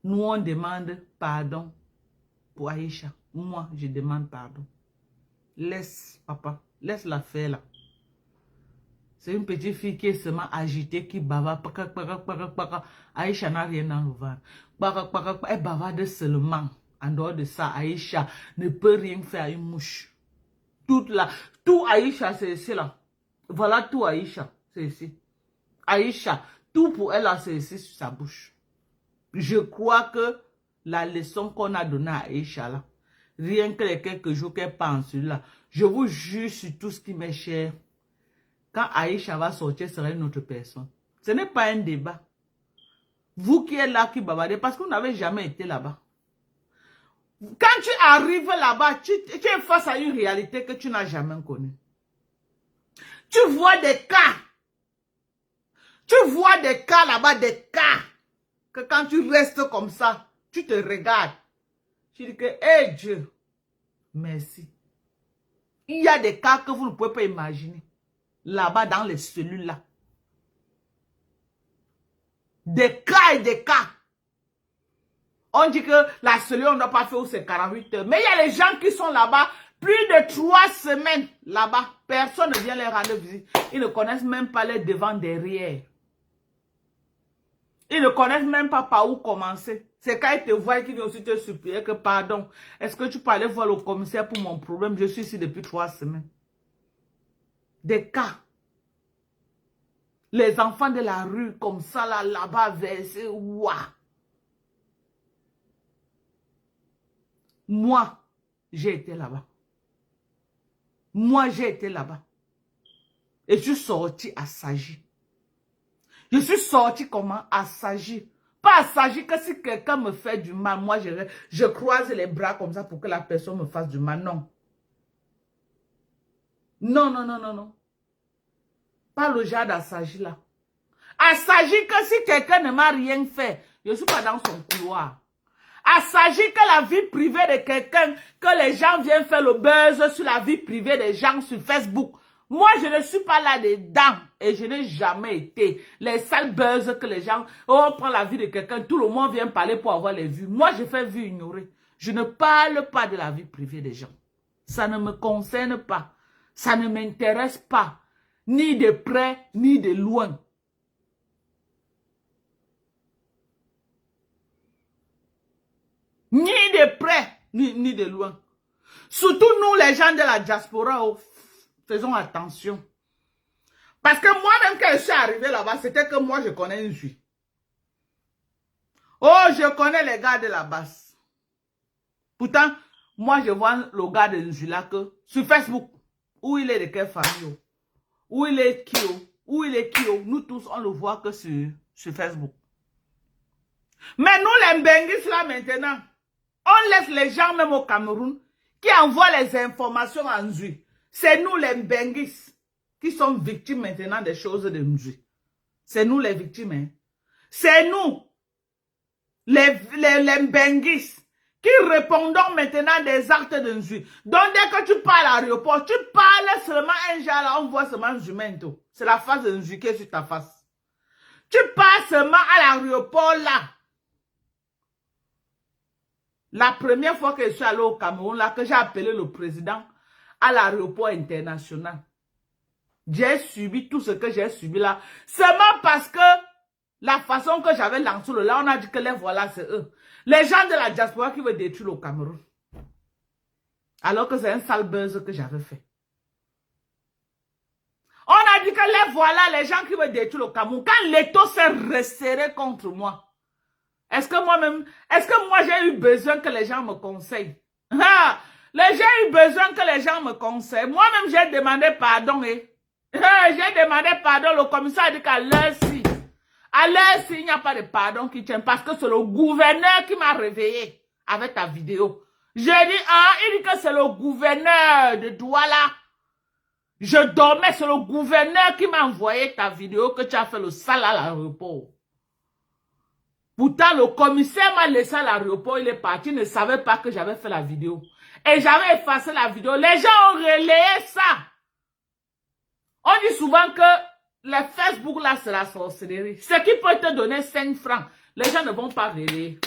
nous on demande pardon pour Aïcha. Moi, je demande pardon. Laisse, papa, laisse la faire là. C'est une petite fille qui est seulement agitée, qui bavarde. Aïcha n'a rien dans le ventre. Elle bavarde seulement. En dehors de ça, Aïcha ne peut rien faire à une mouche. Tout Aïcha, c'est ici là. Voilà tout Aïcha, c'est ici. Aïcha, tout pour elle là, c'est ici sur sa bouche. Je crois que la leçon qu'on a donnée à Aïcha là, rien que les quelques jours qu'elle pense là, je vous jure sur tout ce qui m'est cher, quand Aïcha va sortir, ce sera une autre personne. Ce n'est pas un débat. Vous qui êtes là, qui bavardez, parce que vous n'avez jamais été là-bas. Quand tu arrives là-bas, tu es face à une réalité que tu n'as jamais connue. Tu vois des cas. Tu vois des cas là-bas, des cas. Que quand tu restes comme ça, tu te regardes. Tu dis que, hé Dieu, merci. Il y a des cas que vous ne pouvez pas imaginer. Là-bas, dans les cellules là. Des cas et des cas. On dit que la cellule, on ne doit pas faire où c'est 48 heures. Mais il y a les gens qui sont là-bas, plus de 3 semaines là-bas. Personne ne vient les rendre visite. Ils ne connaissent même pas les devant derrière. Ils ne connaissent même pas par où commencer. C'est quand ils te voient qu'ils viennent aussi te supplier que pardon. Est-ce que tu peux aller voir le commissaire pour mon problème? Je suis ici depuis 3 semaines. Des cas. Les enfants de la rue comme ça là-bas versés. Ouah. Moi, j'ai été là-bas. Moi, j'ai été là-bas. Et je suis sorti assagi. Je suis sorti comment? Assagi. Pas assagi que si quelqu'un me fait du mal, moi, je croise les bras comme ça pour que la personne me fasse du mal. Non. Non, non, non, non, non. Pas le genre d'assagi là. Assagi que si quelqu'un ne m'a rien fait, je ne suis pas dans son couloir. Il s'agit que la vie privée de quelqu'un, que les gens viennent faire le buzz sur la vie privée des gens sur Facebook. Moi, je ne suis pas là dedans et je n'ai jamais été. Les sales buzz que les gens, on prend la vie de quelqu'un, tout le monde vient parler pour avoir les vues. Moi, je fais vue ignorée. Je ne parle pas de la vie privée des gens. Ça ne me concerne pas. Ça ne m'intéresse pas. Ni de près, ni de loin. Ni de près, ni de loin. Surtout nous, les gens de la diaspora, oh, faisons attention. Parce que moi-même, quand je suis arrivé là-bas, c'était que moi, je connais une juive. Oh, je connais les gars de la base. Pourtant, moi, je vois le gars de Nju là que sur Facebook, où il est de quelle famille, où il est qui, où il est qui, nous tous, on le voit que sur Facebook. Mais nous, les Mbengis là maintenant, on laisse les gens même au Cameroun qui envoient les informations à Nju. C'est nous les Mbengis qui sommes victimes maintenant des choses de Nju. C'est nous les victimes. Hein. C'est nous, les Mbengis, qui répondons maintenant des actes de Nju. Donc dès que tu parles à l'aéroport, tu parles seulement un genre là, on voit seulement Nju. C'est la face de Nju qui est sur ta face. Tu parles seulement à l'aéroport là. La première fois que je suis allé au Cameroun, là, que j'ai appelé le président à l'aéroport international, j'ai subi tout ce que j'ai subi là. Seulement parce que la façon que j'avais lancé le là, on a dit que les voilà, c'est eux. Les gens de la diaspora qui veulent détruire le Cameroun. Alors que c'est un sale buzz que j'avais fait. On a dit que les voilà, les gens qui veulent détruire le Cameroun. Quand l'étau s'est resserré contre moi, est-ce que moi-même, est-ce que moi j'ai eu besoin que les gens me conseillent? Ah, j'ai eu besoin que les gens me conseillent. Moi-même j'ai demandé pardon. J'ai demandé pardon. Le commissaire a dit qu'à l'heure-ci, il n'y a pas de pardon qui tient. Parce que c'est le gouverneur qui m'a réveillé avec ta vidéo. J'ai dit, ah, il dit que c'est le gouverneur de Douala. Je dormais, c'est le gouverneur qui m'a envoyé ta vidéo que tu as fait le sale à l'aéroport. Pourtant, le commissaire m'a laissé à l'aéroport, il est parti, il ne savait pas que j'avais fait la vidéo. Et j'avais effacé la vidéo. Les gens ont relayé ça. On dit souvent que le Facebook, là, c'est la sorcellerie. Ce qui peut te donner 5 francs, les gens ne vont pas relayer.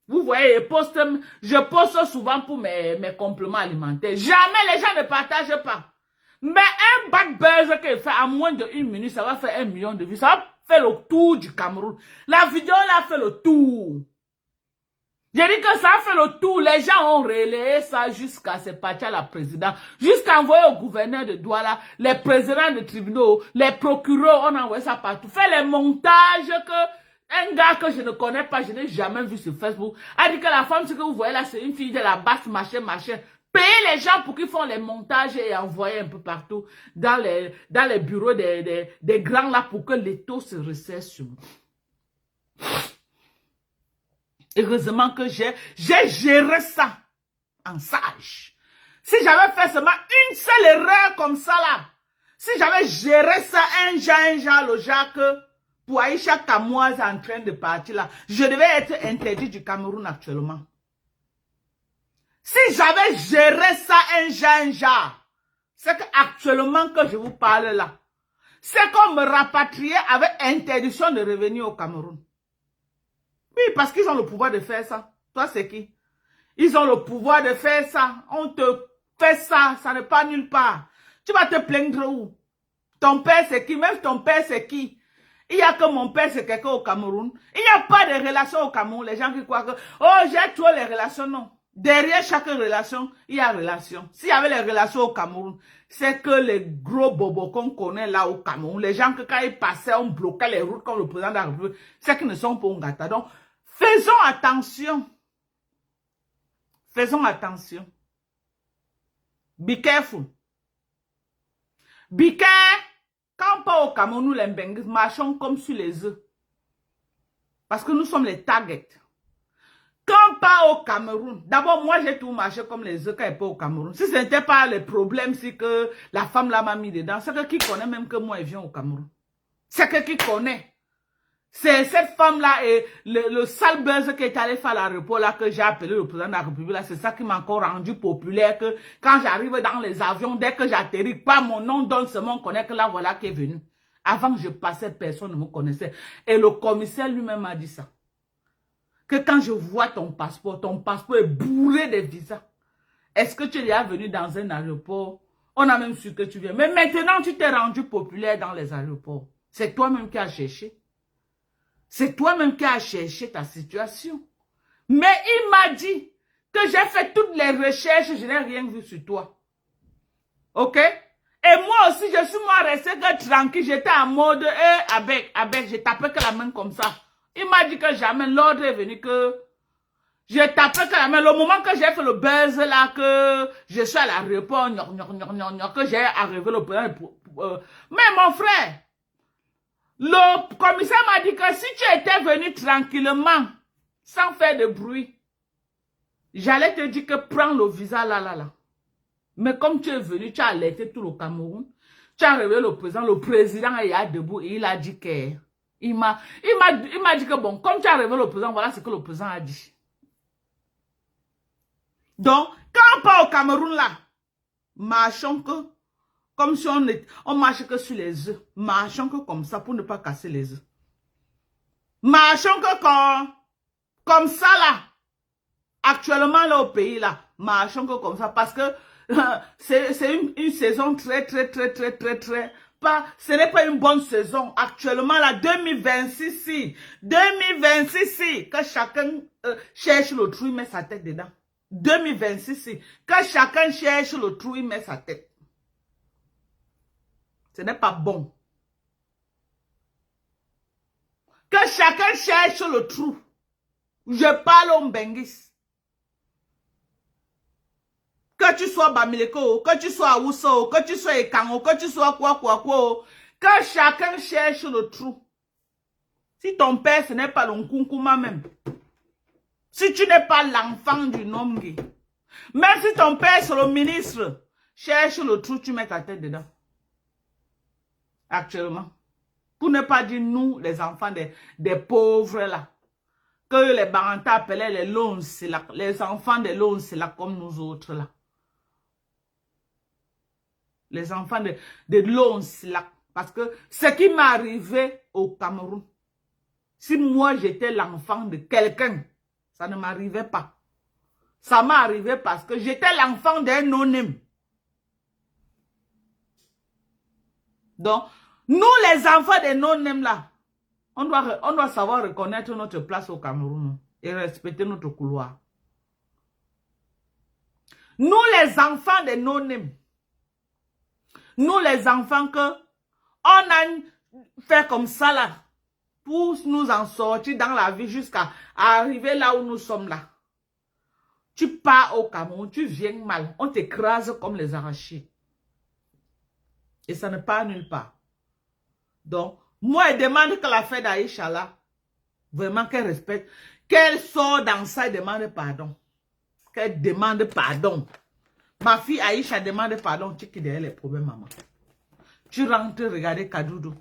Vous voyez, je poste souvent pour mes compléments alimentaires. Jamais les gens ne partagent pas. Mais un bad buzz que fait à moins de 1 minute, ça va faire 1 million de vues. Ça va faire le tour du Cameroun. La vidéo là fait le tour. J'ai dit que ça a fait le tour. Les gens ont relayé ça jusqu'à ce parti à la présidente. Jusqu'à envoyer au gouverneur de Douala, les présidents de tribunaux, les procureurs, on a envoyé ça partout. Fait les montages que un gars que je ne connais pas, je n'ai jamais vu sur Facebook, a dit que la femme, ce que vous voyez là, c'est une fille de la basse, machin. Payez les gens pour qu'ils font les montages et envoyer un peu partout dans les bureaux des grands là pour que les taux se resserrent sur nous. Heureusement que j'ai géré ça en sage. Si j'avais fait seulement une seule erreur comme ça là, si j'avais géré ça un genre, le genre que pour Aïcha Kamoise en train de partir là, je devais être interdit du Cameroun actuellement. Si j'avais géré ça un genre, c'est qu'actuellement que je vous parle là, c'est qu'on me rapatriait avec interdiction de revenir au Cameroun. Oui, parce qu'ils ont le pouvoir de faire ça. Toi, c'est qui? Ils ont le pouvoir de faire ça. On te fait ça, ça n'est pas nulle part. Tu vas te plaindre où? Ton père, c'est qui? Même ton père, c'est qui? Il n'y a que mon père, c'est quelqu'un au Cameroun. Il n'y a pas de relation au Cameroun. Les gens qui croient que, oh, j'ai trouvé les relations, non. Derrière chaque relation, il y a relation. S'il y avait les relations au Cameroun, c'est que les gros bobos qu'on connaît là au Cameroun, les gens que quand ils passaient, on bloquait les routes comme le président de la République, c'est qu'ils ne sont pas Ngata. Donc, faisons attention. Faisons attention. Be careful. Be careful. Quand pas au Cameroun, nous les Mbengis marchons comme sur les œufs. Parce que nous sommes les targets. Quand pas au Cameroun, d'abord moi j'ai tout marché comme les œufs quand il pas au Cameroun. Si ce n'était pas le problème, c'est que la femme là m'a mis dedans. C'est que qui connaît même que moi elle vient au Cameroun. C'est que qui connaît. C'est cette femme-là et le sale buzz qui est allé faire à l'aéroport là que j'ai appelé le président de la République là, c'est ça qui m'a encore rendu populaire que quand j'arrive dans les avions, dès que j'atterris, pas mon nom donne seulement on connaît que là voilà qui est venu. Avant que je passais, personne ne me connaissait. Et le commissaire lui-même m'a dit ça. Que quand je vois ton passeport est bourré de visas. Est-ce que tu es déjà venu dans un aéroport? On a même su que tu viens. Mais maintenant, tu t'es rendu populaire dans les aéroports. C'est toi-même qui as cherché. C'est toi-même qui as cherché ta situation. Mais il m'a dit que j'ai fait toutes les recherches, je n'ai rien vu sur toi. Ok? Et moi aussi, je suis moi resté que tranquille. J'étais en mode, avec, j'ai tapé que la main comme ça. Il m'a dit que jamais l'ordre est venu que j'ai tapé que la main. Le moment que j'ai fait le buzz là, que je suis à l'aéroport, que j'ai arrivé le président. Mais mon frère, le commissaire m'a dit que si tu étais venu tranquillement, sans faire de bruit, j'allais te dire que prends le visa là. Mais comme tu es venu, tu as alerté tout le Cameroun, tu as réveillé le président est debout et il a dit que... Il m'a dit que bon, comme tu as réveillé le président, voilà ce que le président a dit. Donc, quand on part au Cameroun là, marchons que, comme si on marche que sur les œufs, marchons que comme ça pour ne pas casser les œufs. Marchons que comme ça là, actuellement là au pays là, marchons que comme ça parce que c'est une saison très, pas, ce n'est pas une bonne saison. Actuellement, là, 2026, que chacun cherche le trou, il met sa tête dedans. 2026, que chacun cherche le trou, il met sa tête. Ce n'est pas bon. Que chacun cherche le trou. Je parle au Mbengis. Que tu sois Bamileko, que tu sois Awuso, que tu sois Ekango, que tu sois quoi, que chacun cherche le trou. Si ton père, ce n'est pas l'Onkunkuma même. Si tu n'es pas l'enfant du Nomgi. Même si ton père, c'est le ministre, cherche le trou, tu mets ta tête dedans. Actuellement. Pour ne pas dire nous, les enfants des pauvres là. Que les Baranta appelaient les Lons, les enfants des Lons, là, comme nous autres là. Les enfants de Lons là. Parce que ce qui m'est arrivé au Cameroun, si moi j'étais l'enfant de quelqu'un, ça ne m'arrivait pas. Ça m'est arrivé parce que j'étais l'enfant d'un non-name. Donc, nous les enfants des non-name là, on doit savoir reconnaître notre place au Cameroun et respecter notre couloir. Nous les enfants des non-name, nous les enfants que on a fait comme ça là, pour nous en sortir dans la vie jusqu'à arriver là où nous sommes là. Tu pars au Cameroun, tu viens mal, on t'écrase comme les arachides. Et ça ne part nulle part. Donc, moi, je demande que la fête d'Aïcha là, vraiment qu'elle respecte, qu'elle sort dans ça et demande pardon. Qu'elle demande pardon. Ma fille Aïcha demande pardon, tu qui derrière les problèmes, maman. Tu rentres regarder Kadoudou.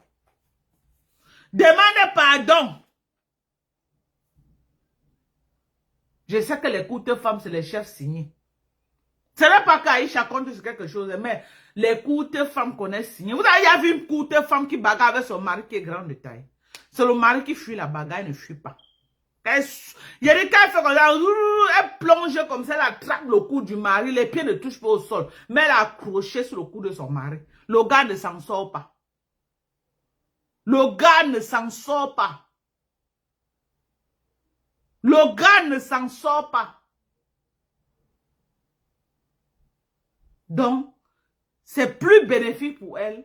Demande pardon. Je sais que les coups de femmes, c'est les chefs signés. Ce n'est pas qu'Aïcha compte sur quelque chose, mais les coups de femmes qu'on a signés. Vous avez vu une coup de femme qui bagarre avec son mari qui est grand de taille. C'est le mari qui fuit la bagarre, il ne fuit pas. Il y a des cas, elle fait comme ça, elle plonge comme ça, elle attrape le cou du mari, les pieds ne touchent pas au sol, mais elle a accroché sur le cou de son mari. Le gars ne s'en sort pas. Le gars ne s'en sort pas. Le gars ne s'en sort pas. Donc, c'est plus bénéfique pour elle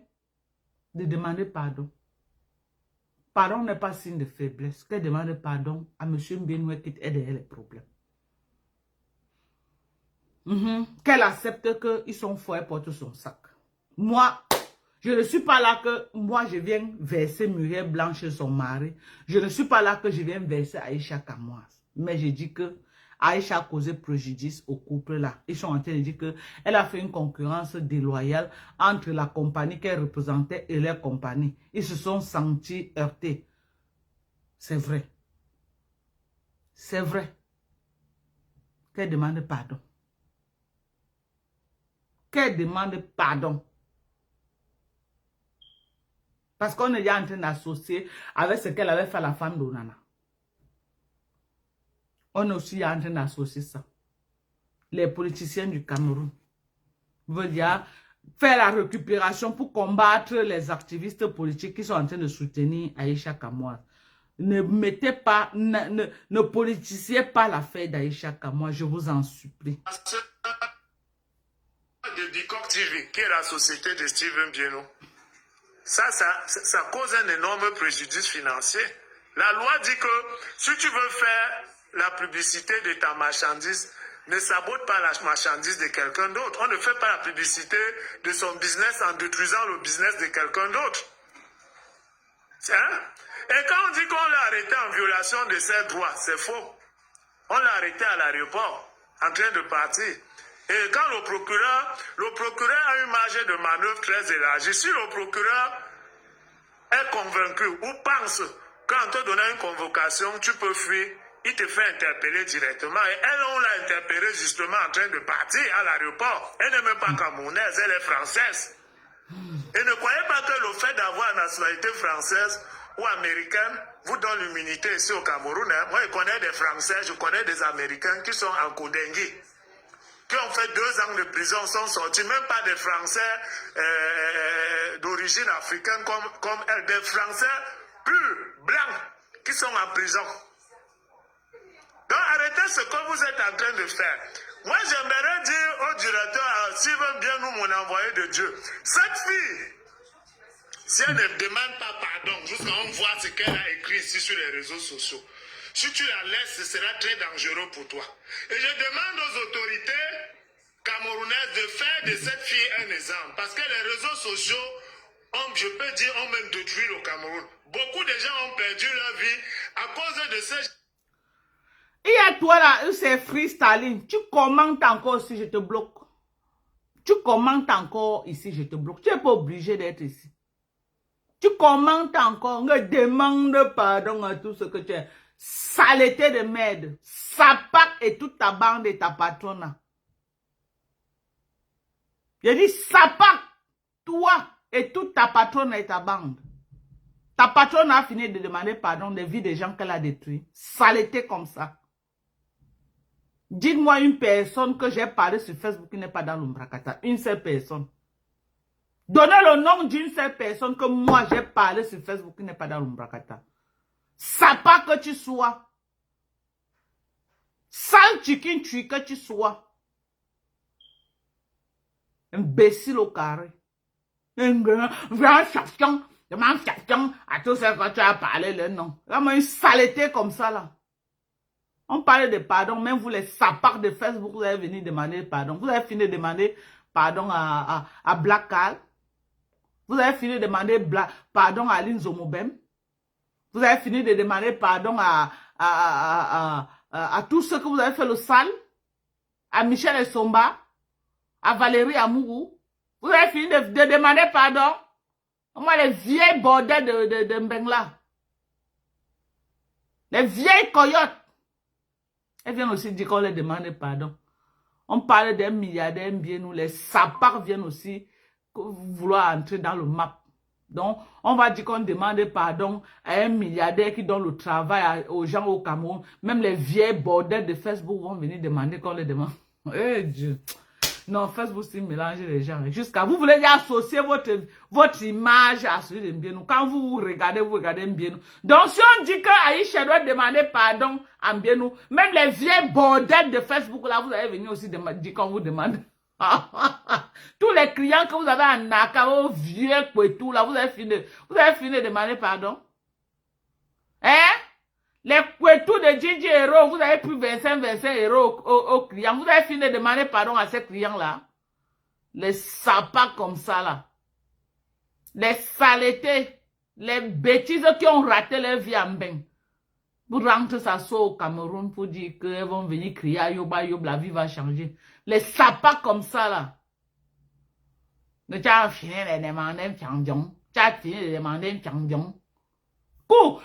de demander pardon. Pardon n'est pas signe de faiblesse. Qu'elle demande pardon à M. Mbenoue qui est derrière les problèmes. Qu'elle accepte qu'ils sont forts et portent son sac. Moi, je ne suis pas là que moi je viens verser Muriel Blanche et son mari. Je ne suis pas là que je viens verser Aïcha Kamoise. Mais je dis que Aïcha a causé préjudice au couple là. Ils sont en train de dire qu'elle a fait une concurrence déloyale entre la compagnie qu'elle représentait et leur compagnie. Ils se sont sentis heurtés. C'est vrai. C'est vrai. Qu'elle demande pardon. Qu'elle demande pardon. Parce qu'on est déjà en train d'associer avec ce qu'elle avait fait à la femme d'Onana. On est aussi en train d'associer ça. les politiciens du Cameroun veulent dire faire la récupération pour combattre les activistes politiques qui sont en train de soutenir Aïcha Kamoise. Ne mettez pas, ne politiciez pas l'affaire d'Aïcha Kamoise, je vous en supplie. De Bicok TV, qui est la société de Steven Bieno, ça cause un énorme préjudice financier. La loi dit que si tu veux faire la publicité de ta marchandise, ne sabote pas la marchandise de quelqu'un d'autre. On ne fait pas la publicité de son business en détruisant le business de quelqu'un d'autre. Hein? Et quand on dit qu'on l'a arrêté en violation de ses droits, c'est faux. On l'a arrêté à l'aéroport, en train de partir. Et quand le procureur a une marge de manœuvre très élargie, si le procureur est convaincu ou pense qu'en te donnant une convocation, tu peux fuir, il te fait interpeller directement. Et elle, on l'a interpellée justement en train de partir à l'aéroport. Elle n'est même pas camerounaise, elle est française. Et ne croyez pas que le fait d'avoir une nationalité française ou américaine vous donne l'immunité ici au Cameroun. Hein. Moi, je connais des Français, je connais des Américains qui sont en Kodengi, qui ont fait 2 ans de prison, sont sortis, même pas des Français d'origine africaine comme elle, des Français purs, blancs, qui sont en prison. Donc arrêtez ce que vous êtes en train de faire. Moi, j'aimerais dire au directeur, s'il veut bien nous, mon envoyé de Dieu, cette fille, si elle ne demande pas pardon, jusqu'à on voit ce qu'elle a écrit ici sur les réseaux sociaux, si tu la laisses, ce sera très dangereux pour toi. Et je demande aux autorités camerounaises de faire de cette fille un exemple. Parce que les réseaux sociaux, je peux dire, ont même détruit le Cameroun. Beaucoup de gens ont perdu leur vie à cause de ces... Il y a toi là, c'est freestyling. Tu commentes encore si je te bloque. Tu commentes encore ici, je te bloque. Tu n'es pas obligé d'être ici. Tu commentes encore, ne demande pardon à tout ce que tu es. Saleté de merde. Sapac et toute ta bande et ta patronne. J'ai dit Sapac, toi et toute ta patronne et ta bande. Ta patronne a fini de demander pardon des vies des gens qu'elle a détruits. Saleté comme ça. Dites-moi une personne que j'ai parlé sur Facebook qui n'est pas dans l'Umbrakata. Une seule personne. Donnez le nom d'une seule personne que moi j'ai parlé sur Facebook qui n'est pas dans l'Umbrakata. Sapa que tu sois. Sale chicken tui que tu sois. Imbécile au carré. Viens champion. Demande champion à tout ce que tu as parlé le nom. Vraiment une saleté comme ça là. On parlait de pardon, même vous les sapards de Facebook, vous avez venu demander pardon. Vous avez fini de demander pardon à Black Carl. Vous avez fini de demander pardon à Aline Zomobem. Vous avez fini de demander pardon à tous ceux que vous avez fait le sale. À Michel Essomba. À Valérie Amourou. Vous avez fini de demander pardon. Moi, les vieilles bordels de Mbengla. Les vieilles coyotes. Elles viennent aussi dire qu'on les demande pardon. On parle d'un milliardaire bien nous, les sapards viennent aussi vouloir entrer dans le map. Donc, on va dire qu'on demande pardon à un milliardaire qui donne le travail aux gens au Cameroun. Même les vieilles bordels de Facebook vont venir demander qu'on les demande. Eh Dieu. Non, Facebook, c'est mélanger les gens. Jusqu'à vous voulez associer votre image à celui de Mbienou. Quand vous regardez Mbienou. Donc, si on dit que Aïcha doit demander pardon à Mbienou, même les vieilles bordels de Facebook, là, vous allez venir aussi dire qu'on vous demande. Tous les clients que vous avez en Naka, vos vieux tout là, vous avez fini de demander pardon. Hein? Les couetous de Gigi Hero, vous avez pris 25 euros aux clients. Vous avez fini de demander pardon à ces clients-là. Les sapas comme ça, là. Les saletés. Les bêtises qui ont raté leur vie en bain. Vous rentrez ça au Cameroun pour dire qu'elles vont venir crier à Yoba, la vie va changer. Les sapas comme ça, là. Mais tu as fini de demander un tchandjon. Tu as fini de demander un tchandjon. Coup!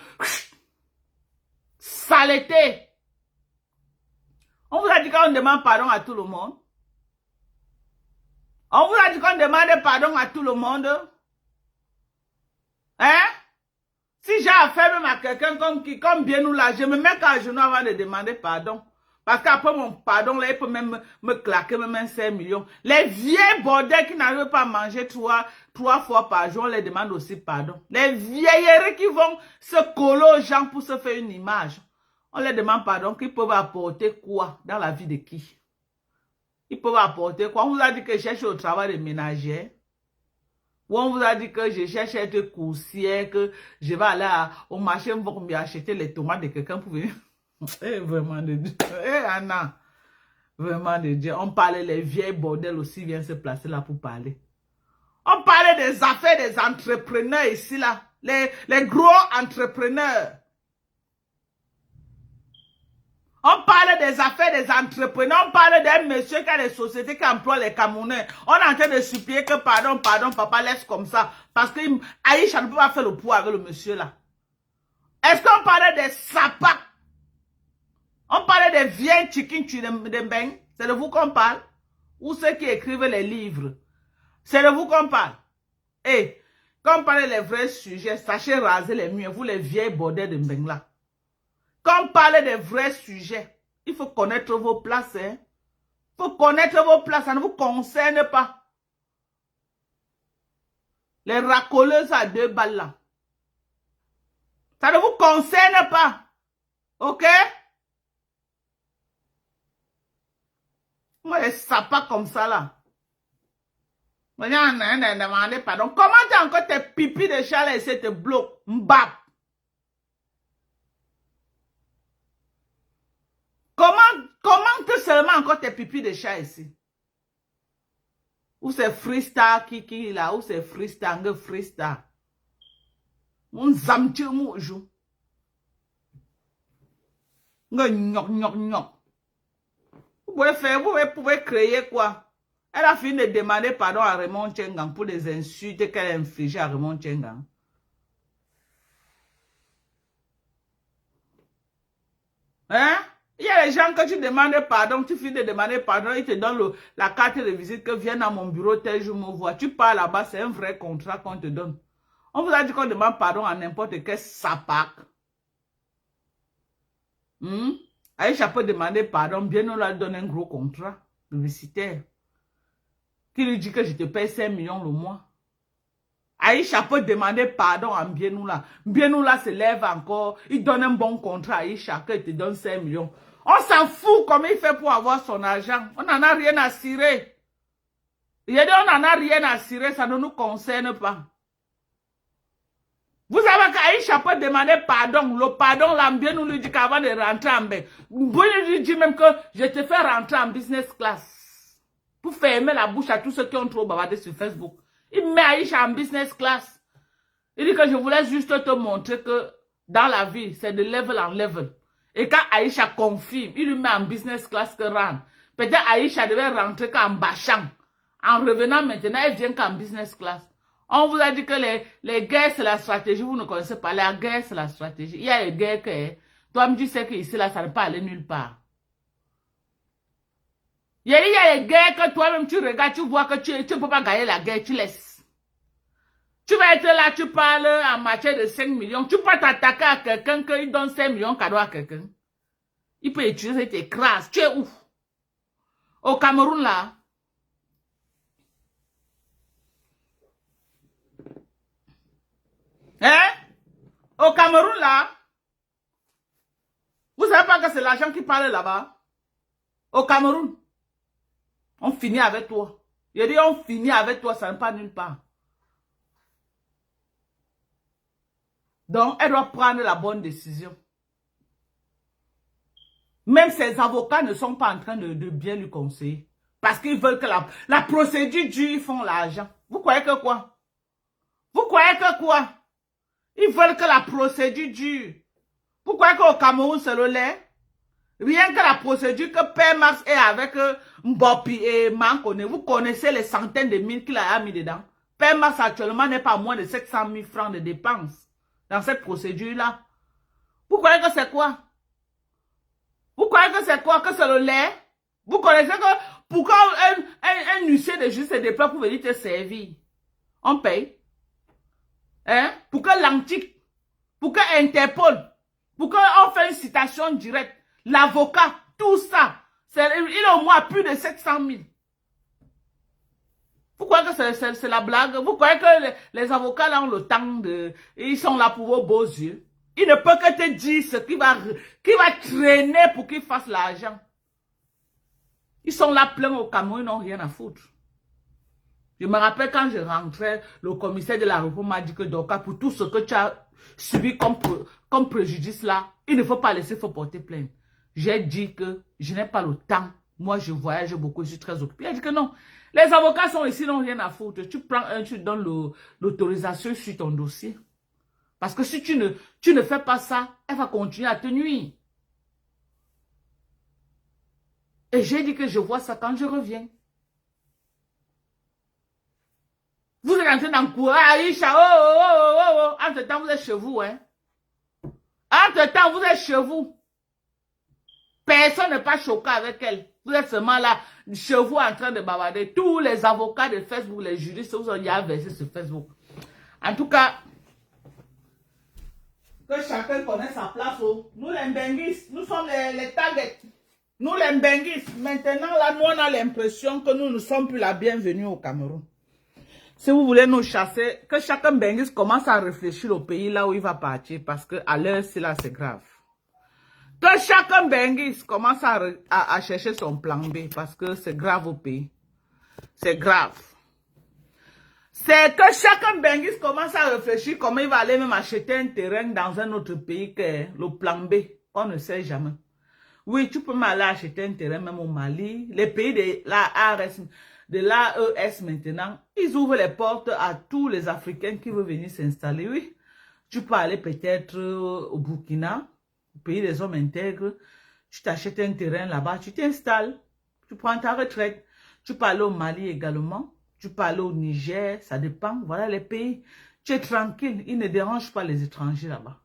Saleté. On vous a dit qu'on demande pardon à tout le monde. On vous a dit qu'on demande pardon à tout le monde. Hein? Si j'ai affaire même à quelqu'un comme bien nous là, je me mets à genoux avant de demander pardon. Parce qu'après mon pardon, là, il peut même me claquer même 5 millions. Les vieilles bordels qui n'arrivent pas à manger trois fois par jour, on les demande aussi pardon. Les vieilleries qui vont se coller aux gens pour se faire une image. On les demande pardon, qu'ils peuvent apporter quoi dans la vie de qui? Ils peuvent apporter quoi? On vous a dit que je cherche au travail de ménagère. Ou on vous a dit que je cherche à être coursière, que je vais aller au marché, on va me acheter les tomates de quelqu'un pour venir. Eh, vraiment de Dieu. Eh, Anna. Vraiment de Dieu. On parlait, les vieilles bordels aussi viennent se placer là pour parler. On parlait des affaires des entrepreneurs ici, là. Les gros entrepreneurs. On parle des affaires des entrepreneurs. On parle d'un monsieur qui a des sociétés qui emploient les Camerounais. On est en train de supplier que pardon, papa, laisse comme ça. Parce que Aïcha ne peut pas faire le poids avec le monsieur là. Est-ce qu'on parlait des sapas? On parlait des vieilles chicken de beng. C'est de vous qu'on parle? Ou ceux qui écrivent les livres? C'est de vous qu'on parle? Et quand on parle des vrais sujets, sachez raser les murs, vous les vieilles bordels de beng là. Quand on parle des vrais sujets, il faut connaître vos places. Il faut connaître vos places, ça ne vous concerne pas. Les racoleuses à 2 balles là. Ça ne vous concerne pas. Ok? Moi, les sapas comme ça là. Pardon. Comment t'as encore tes pipis de chat là et te bloque? Mbap. Comment que seulement encore tes pipis de chat ici? Ou c'est freestyle qui là, ou c'est freestyle. Mon zamtu moujou. Nyok. Vous pouvez créer quoi? Elle a fini de demander pardon à Raymond Tchengang pour les insultes qu'elle a infligées à Raymond Tchengang. Hein? Il y a les gens que tu demandes pardon, tu finis de demander pardon, ils te donnent la carte de visite que viens à mon bureau tel jour me voir. Tu pars là-bas, c'est un vrai contrat qu'on te donne. On vous a dit qu'on demande pardon à n'importe quel sapac. Aïcha peut demander pardon, bien on lui donne un gros contrat publicitaire. Qui lui dit que je te paye 5 millions le mois. Aïcha peut demander pardon à Bienoula. Bienoula se lève encore. Il donne un bon contrat à Aïcha qu'il te donne 5 millions. On s'en fout comment il fait pour avoir son argent. On n'en a rien à cirer. Il a dit on n'en a rien à cirer, ça ne nous concerne pas. Vous savez qu'Aïcha peut demander pardon. Le pardon, là, Mbienou lui dit qu'avant de rentrer en bain. Mbienou lui dit même que je te fais rentrer en business class. Pour fermer la bouche à tous ceux qui ont trop bavardé sur Facebook. Il met Aïcha en business class. Il dit que je voulais juste te montrer que dans la vie, c'est de level en level. Et quand Aïcha confirme, il lui met en business class que rentre. Peut-être Aïcha devait rentrer qu'en bachant. En revenant maintenant, elle vient qu'en business class. On vous a dit que les guerres, c'est la stratégie. Vous ne connaissez pas. La guerre, c'est la stratégie. Il y a les guerres que... Toi, tu sais que ici, là, ça ne peut pas aller nulle part. Il y a les guerres que toi-même, tu regardes, tu vois que tu ne peux pas gagner la guerre, tu laisses. Tu vas être là, tu parles en matière de 5 millions. Tu peux t'attaquer à quelqu'un qu'il donne 5 millions cadeaux à quelqu'un. Il peut utiliser tes crasses. Tu es où? Au Cameroun, là. Hein? Au Cameroun, là. Vous savez pas que c'est l'argent qui parle là-bas? Au Cameroun. On finit avec toi. Il dit on finit avec toi, ça ne part nulle part. Donc, elle doit prendre la bonne décision. Même ses avocats ne sont pas en train de bien lui conseiller. Parce qu'ils veulent que la procédure dure, ils font l'argent. Vous croyez que quoi? Vous croyez que quoi? Ils veulent que la procédure dure. Vous croyez qu'au Cameroun, c'est le lait? Rien que la procédure que Père Max est avec Mbopi et Mankone, vous connaissez les centaines de mille qu'il a mis dedans. Père Max actuellement n'est pas moins de 700 000 francs de dépenses dans cette procédure-là. Vous croyez que c'est quoi? Vous croyez que c'est quoi? Que c'est le lait? Vous connaissez que pourquoi un huissier de justice se déplace pour venir te servir? On paye. Hein? Pour que l'antique, pour que Interpol, pour qu'on fait une citation directe, l'avocat, tout ça. Il est au moins plus de 700 000. Vous croyez que c'est la blague? Vous croyez que les avocats là ont le temps de... Ils sont là pour vos beaux yeux. Il ne peut que te dire ce qui va traîner pour qu'ils fassent l'argent. Ils sont là pleins au Cameroun, ils n'ont rien à foutre. Je me rappelle quand je rentrais, le commissaire de la République m'a dit que Doka, pour tout ce que tu as subi comme préjudice là, il ne faut pas laisser, il faut porter plainte. J'ai dit que je n'ai pas le temps. Moi, je voyage beaucoup, je suis très occupé. Il a dit que non. Les avocats sont ici, n'ont rien à foutre. Tu prends un, tu donnes l'autorisation sur ton dossier. Parce que si tu ne fais pas ça, elle va continuer à te nuire. Et j'ai dit que je vois ça quand je reviens. Vous êtes en train d'encourager Aïcha. Oh. Entre-temps, vous êtes chez vous, hein. Entre-temps, vous êtes chez vous. Personne n'est pas choqué avec elle. Vous êtes seulement là, chez vous, en train de bavarder. Tous les avocats de Facebook, les juristes, vous ont déjà versé sur Facebook. En tout cas, que chacun connaisse sa place. Oh. Nous, les Mbenguis, nous sommes les targets. Nous, les Mbenguis, maintenant, là, nous, on a l'impression que nous ne sommes plus la bienvenue au Cameroun. Si vous voulez nous chasser, que chacun Mbenguis commence à réfléchir au pays là où il va partir. Parce que à l'heure, c'est là, c'est grave. Que chacun Mbenguis commence à chercher son plan B. Parce que c'est grave au pays. C'est grave. C'est que chacun Mbenguis commence à réfléchir comment il va aller même acheter un terrain dans un autre pays que le plan B. On ne sait jamais. Oui, tu peux aller acheter un terrain même au Mali. Les pays de l'AES maintenant, ils ouvrent les portes à tous les Africains qui veulent venir s'installer. Oui, tu peux aller peut-être au Burkina, au pays des hommes intègres. Tu t'achètes un terrain là-bas, tu t'installes. Tu prends ta retraite. Tu peux aller au Mali également. Tu peux aller au Niger, ça dépend. Voilà les pays. Tu es tranquille. Ils ne dérangent pas les étrangers là-bas.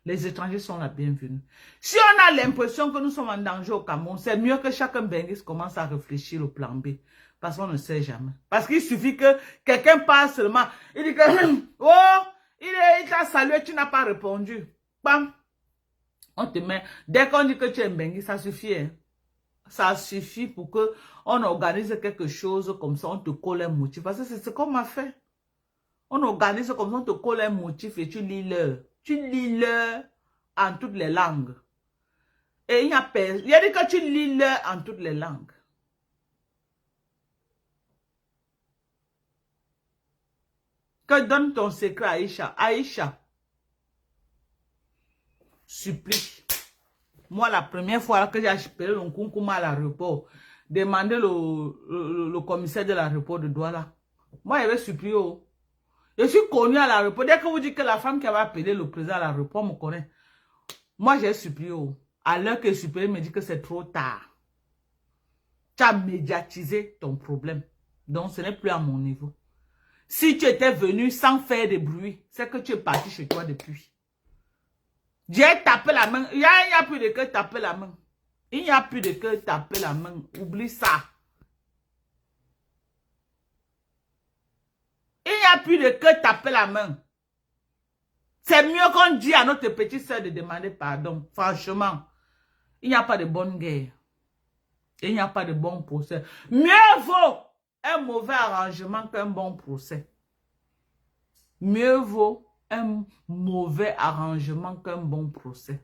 Les étrangers sont la bienvenue. Si on a l'impression que nous sommes en danger au Cameroun, c'est mieux que chacun Mbenguis commence à réfléchir au plan B. Parce qu'on ne sait jamais. Parce qu'il suffit que quelqu'un passe seulement. Il dit que, oh, il t'a salué, tu n'as pas répondu. Bam. On te met. Dès qu'on dit que tu es Mbenguis, ça suffit. Hein. Ça suffit pour que on organise quelque chose comme ça, on te colle un motif. Parce que c'est ce qu'on m'a fait. On organise comme ça, on te colle un motif et tu lis l'heure. Tu lis l'heure en toutes les langues. Et il y a dit que tu lis l'heure en toutes les langues. Que donne ton secret à Aïcha. Aïcha, supplie. Moi, la première fois que j'ai appelé le Nkunkouma à l'aéroport, demandé le commissaire de l'aéroport de Douala. Moi, il avait supplié. Oh. Je suis connu à l'aéroport. Dès que vous dites que la femme qui avait appelé le président à l'aéroport me connaît, moi, j'ai supplié. Oh. À l'heure que je supplié, il me dit que c'est trop tard. Tu as médiatisé ton problème. Donc, ce n'est plus à mon niveau. Si tu étais venu sans faire de bruit, c'est que tu es parti chez toi depuis. J'ai tapé la main. Il n'y a plus de que taper la main. Il n'y a plus de que taper la main. Oublie ça. Il n'y a plus de que taper la main. C'est mieux qu'on dit à notre petite soeur de demander pardon. Franchement, il n'y a pas de bonne guerre. Il n'y a pas de bon procès. Mieux vaut un mauvais arrangement qu'un bon procès. Mieux vaut un mauvais arrangement qu'un bon procès.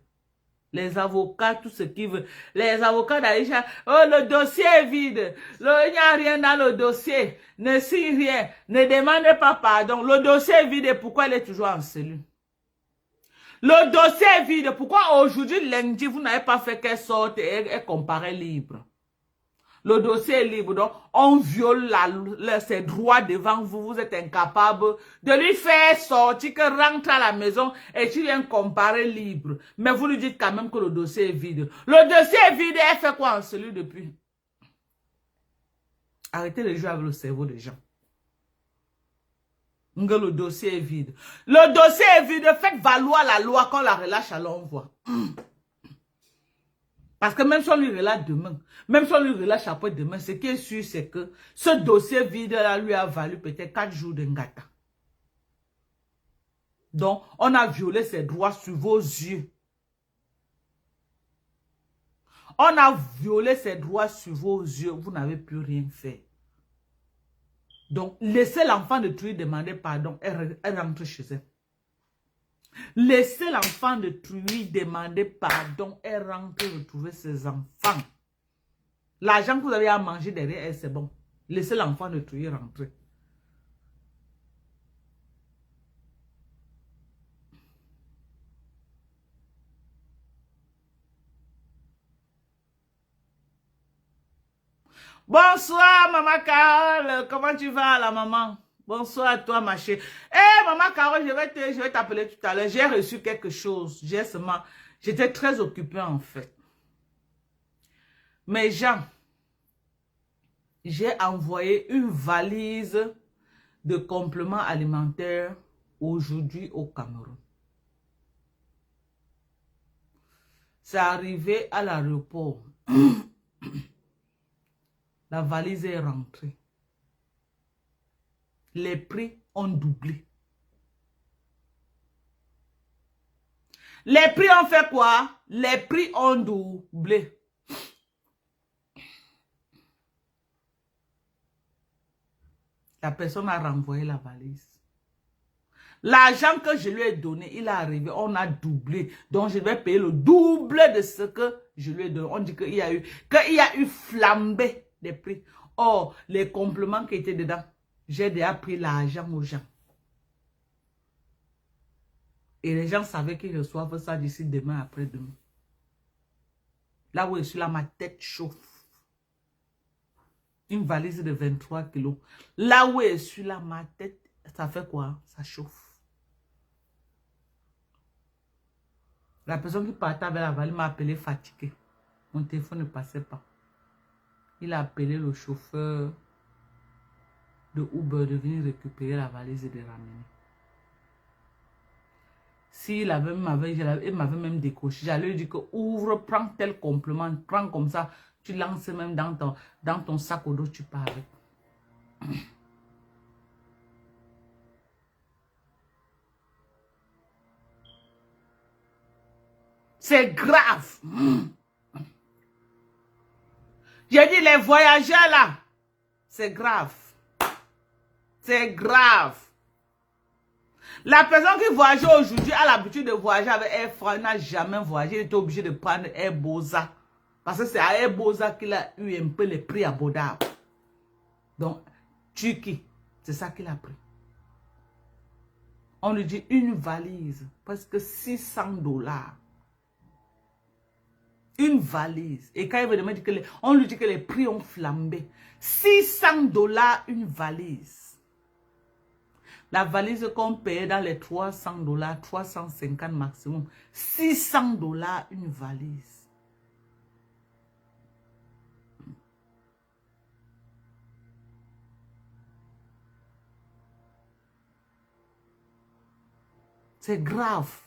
Les avocats, tout ce qu'ils veulent. Les avocats d'Aïcha, oh, le dossier est vide. Il n'y a rien dans le dossier. Ne signe rien. Ne demandez pas pardon. Le dossier est vide et pourquoi il est toujours en cellule? Le dossier est vide. Pourquoi aujourd'hui, lundi, vous n'avez pas fait qu'elle sorte et comparaît libre? Le dossier est libre, donc on viole ses droits devant vous. Vous êtes incapable de lui faire sortir, que rentre à la maison et tu viens comparer libre. Mais vous lui dites quand même que le dossier est vide. Le dossier est vide et elle fait quoi en cellule depuis? Arrêtez de jouer avec le cerveau des gens. Le dossier est vide. Le dossier est vide. Faites valoir la loi quand on la relâche à l'envoi. Parce que même si on lui relâche demain, même si on lui relâche après-demain, ce qui est sûr, c'est que ce dossier vide-là lui a valu peut-être 4 jours de ngata. Donc, on a violé ses droits sur vos yeux. On a violé ses droits sur vos yeux. Vous n'avez plus rien fait. Donc, laissez l'enfant de Trouy demander pardon. Elle rentre chez elle. Laissez l'enfant de Trouy demander pardon. Elle rentre retrouver ses enfants. L'argent que vous avez à manger derrière elle, c'est bon. Laissez l'enfant de Trouy rentrer. Bonsoir, maman Carole. Comment tu vas, la maman? Bonsoir à toi, ma chérie. Eh, maman Carole, je vais t'appeler tout à l'heure. J'ai reçu quelque chose. J'étais très occupée, en fait. Mais Jean, j'ai envoyé une valise de compléments alimentaires aujourd'hui au Cameroun. C'est arrivé à l'aéroport. La valise est rentrée. Les prix ont doublé. Les prix ont fait quoi? Les prix ont doublé. La personne a renvoyé la valise. L'argent que je lui ai donné, il est arrivé, on a doublé. Donc, je vais payer le double de ce que je lui ai donné. On dit qu'il y a eu flambé des prix. Or, les compléments qui étaient dedans, j'ai déjà pris l'argent aux gens. Et les gens savaient qu'ils reçoivent ça d'ici demain, après-demain. Là où je suis là, ma tête chauffe. Une valise de 23 kilos. Là où je suis là, ma tête, ça fait quoi? Ça chauffe. La personne qui partait avec la valise m'a appelé fatigué. Mon téléphone ne passait pas. Il a appelé le chauffeur de Uber de venir récupérer la valise et de ramener. S'il m'avait même décroché, j'allais lui dire que ouvre, prends tel complément, prends comme ça, tu lances même dans ton sac au dos, tu pars avec. C'est grave. J'ai dit les voyageurs là, c'est grave. C'est grave. La personne qui voyage aujourd'hui a l'habitude de voyager avec Air France, n'a jamais voyagé, il était obligé de prendre Air Boza. Parce que c'est à Air Boza qu'il a eu un peu les prix abordables. Donc, Turquie, c'est ça qu'il a pris. On lui dit une valise, presque 600 $. Une valise. Et quand il veut demander on lui dit que les prix ont flambé. 600 $ une valise. La valise qu'on payait dans les 300 $, 350 maximum. 600 $ une valise. C'est grave.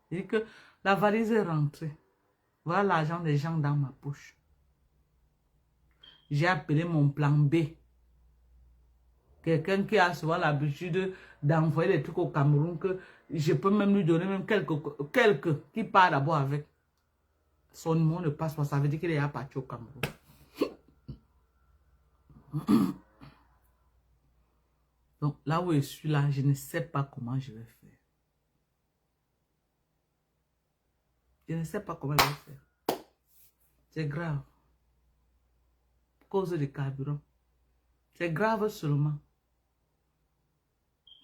Il dit que la valise est rentrée. Voilà l'argent des gens dans ma poche. J'ai appelé mon plan B. Quelqu'un qui a souvent l'habitude d'envoyer des trucs au Cameroun, que je peux même lui donner même quelques qui part d'abord avec. Son numéro ne passe pas, ça veut dire qu'il est à partir au Cameroun. Donc là où je suis là, je ne sais pas comment je vais faire. Je ne sais pas comment je vais faire. C'est grave. Cause du carburant. C'est grave seulement.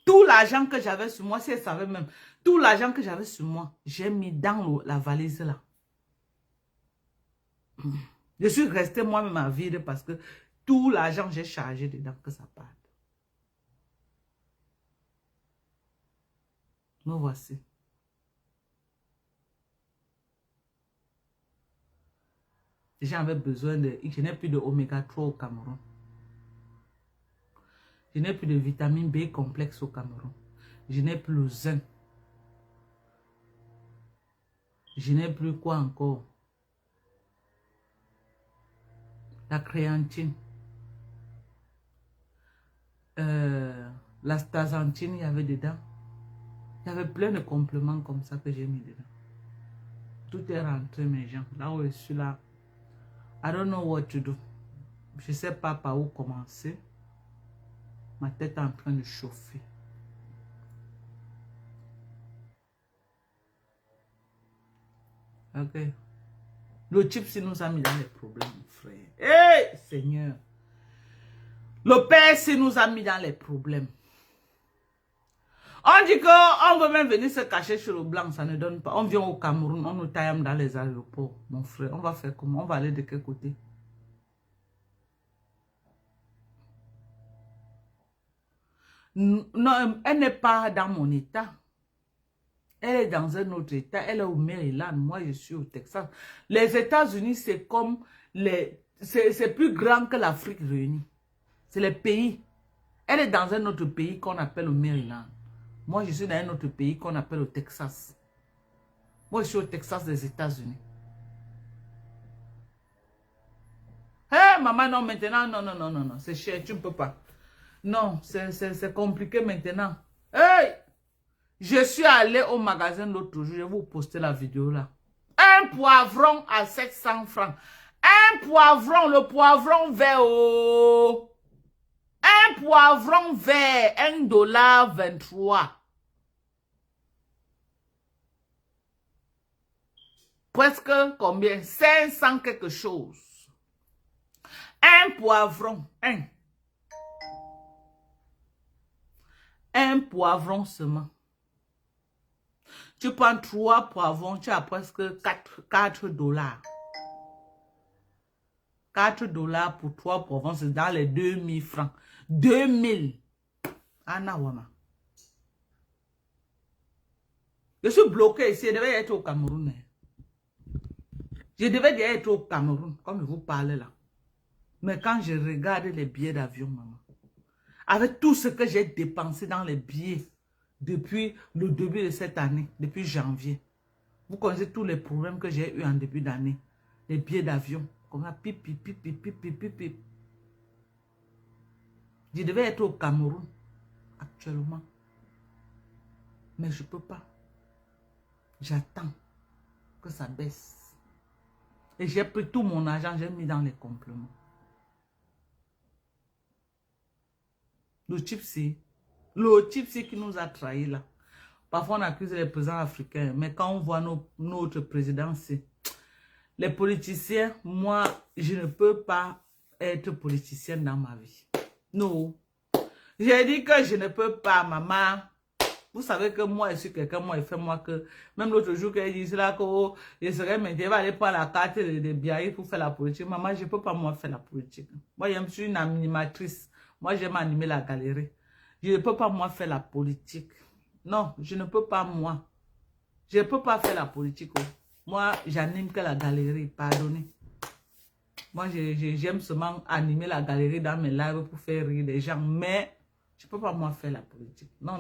Tout l'argent que j'avais sur moi, si elle savait même, tout l'argent que j'avais sur moi, j'ai mis dans la valise là. Je suis restée moi-même à vide parce que tout l'argent, j'ai chargé dedans que ça parte. Me voici. J'avais besoin de... Je n'ai plus de oméga 3 au Cameroun. Je n'ai plus de vitamine B complexe au Cameroun. Je n'ai plus le zinc. Je n'ai plus quoi encore? La créatine. La stazantine, il y avait dedans. Il y avait plein de compléments comme ça que j'ai mis dedans. Tout est rentré, mes gens. Là où je suis là. I don't know what to do. Je ne sais pas par où commencer. Ma tête est en train de chauffer. Ok. Le Gypsy nous a mis dans les problèmes, frère. Hey, Seigneur. Le père nous a mis dans les problèmes. On dit qu'on veut même venir se cacher sur le blanc, ça ne donne pas. On vient au Cameroun, on nous taille dans les aéroports. Mon frère, on va faire comment? On va aller de quel côté? Non, elle n'est pas dans mon état. Elle est dans un autre état. Elle est au Maryland. Moi, je suis au Texas. Les États-Unis, c'est comme c'est plus grand que l'Afrique réunie. C'est les pays. Elle est dans un autre pays qu'on appelle le Maryland. Moi, je suis dans un autre pays qu'on appelle le Texas. Moi, je suis au Texas des États-Unis. Hé, maman, non, maintenant, non, c'est cher, tu ne peux pas. Non, c'est compliqué maintenant. Hey! Je suis allé au magasin l'autre jour, je vais vous poster la vidéo là. Un poivron à 700 francs. Un poivron, le poivron vert. Oh. Un poivron vert, $1,23. Presque combien? 500 quelque chose. Un poivron, un poivron seulement. Tu prends 3 poivrons, tu as presque $4. $4 pour 3 poivrons, c'est dans les 2000 francs. 2000. Anna Wama. Je suis bloqué ici, je devais être au Cameroun. Je devais déjà être au Cameroun, comme je vous parle là. Mais quand je regarde les billets d'avion, maman, avec tout ce que j'ai dépensé dans les billets, depuis le début de cette année, depuis janvier. Vous connaissez tous les problèmes que j'ai eu en début d'année. Les billets d'avion. Comme ça, pip. Je devais être au Cameroun actuellement. Mais je ne peux pas. J'attends que ça baisse. Et j'ai pris tout mon argent, j'ai mis dans les compléments. Le Gypsy qui nous a trahis là. Parfois on accuse les présidents africains, mais quand on voit notre président, les politiciens, moi, je ne peux pas être politicienne dans ma vie. Non. J'ai dit que je ne peux pas, maman. Vous savez que moi, je suis quelqu'un, moi, il fait moi que, même l'autre jour, qu'elle dit là que je serais maintenant, va aller prendre la carte de Biaï pour faire la politique. Maman, je ne peux pas, moi, faire la politique. Moi, je suis une animatrice. Moi, j'aime animer la galerie. Je ne peux pas, moi, faire la politique. Non, je ne peux pas, moi. Je ne peux pas faire la politique. Oh. Moi, j'anime que la galerie, pardonnez. Moi, j'aime seulement animer la galerie dans mes lives pour faire rire les gens. Mais, je ne peux pas, moi, faire la politique. Non.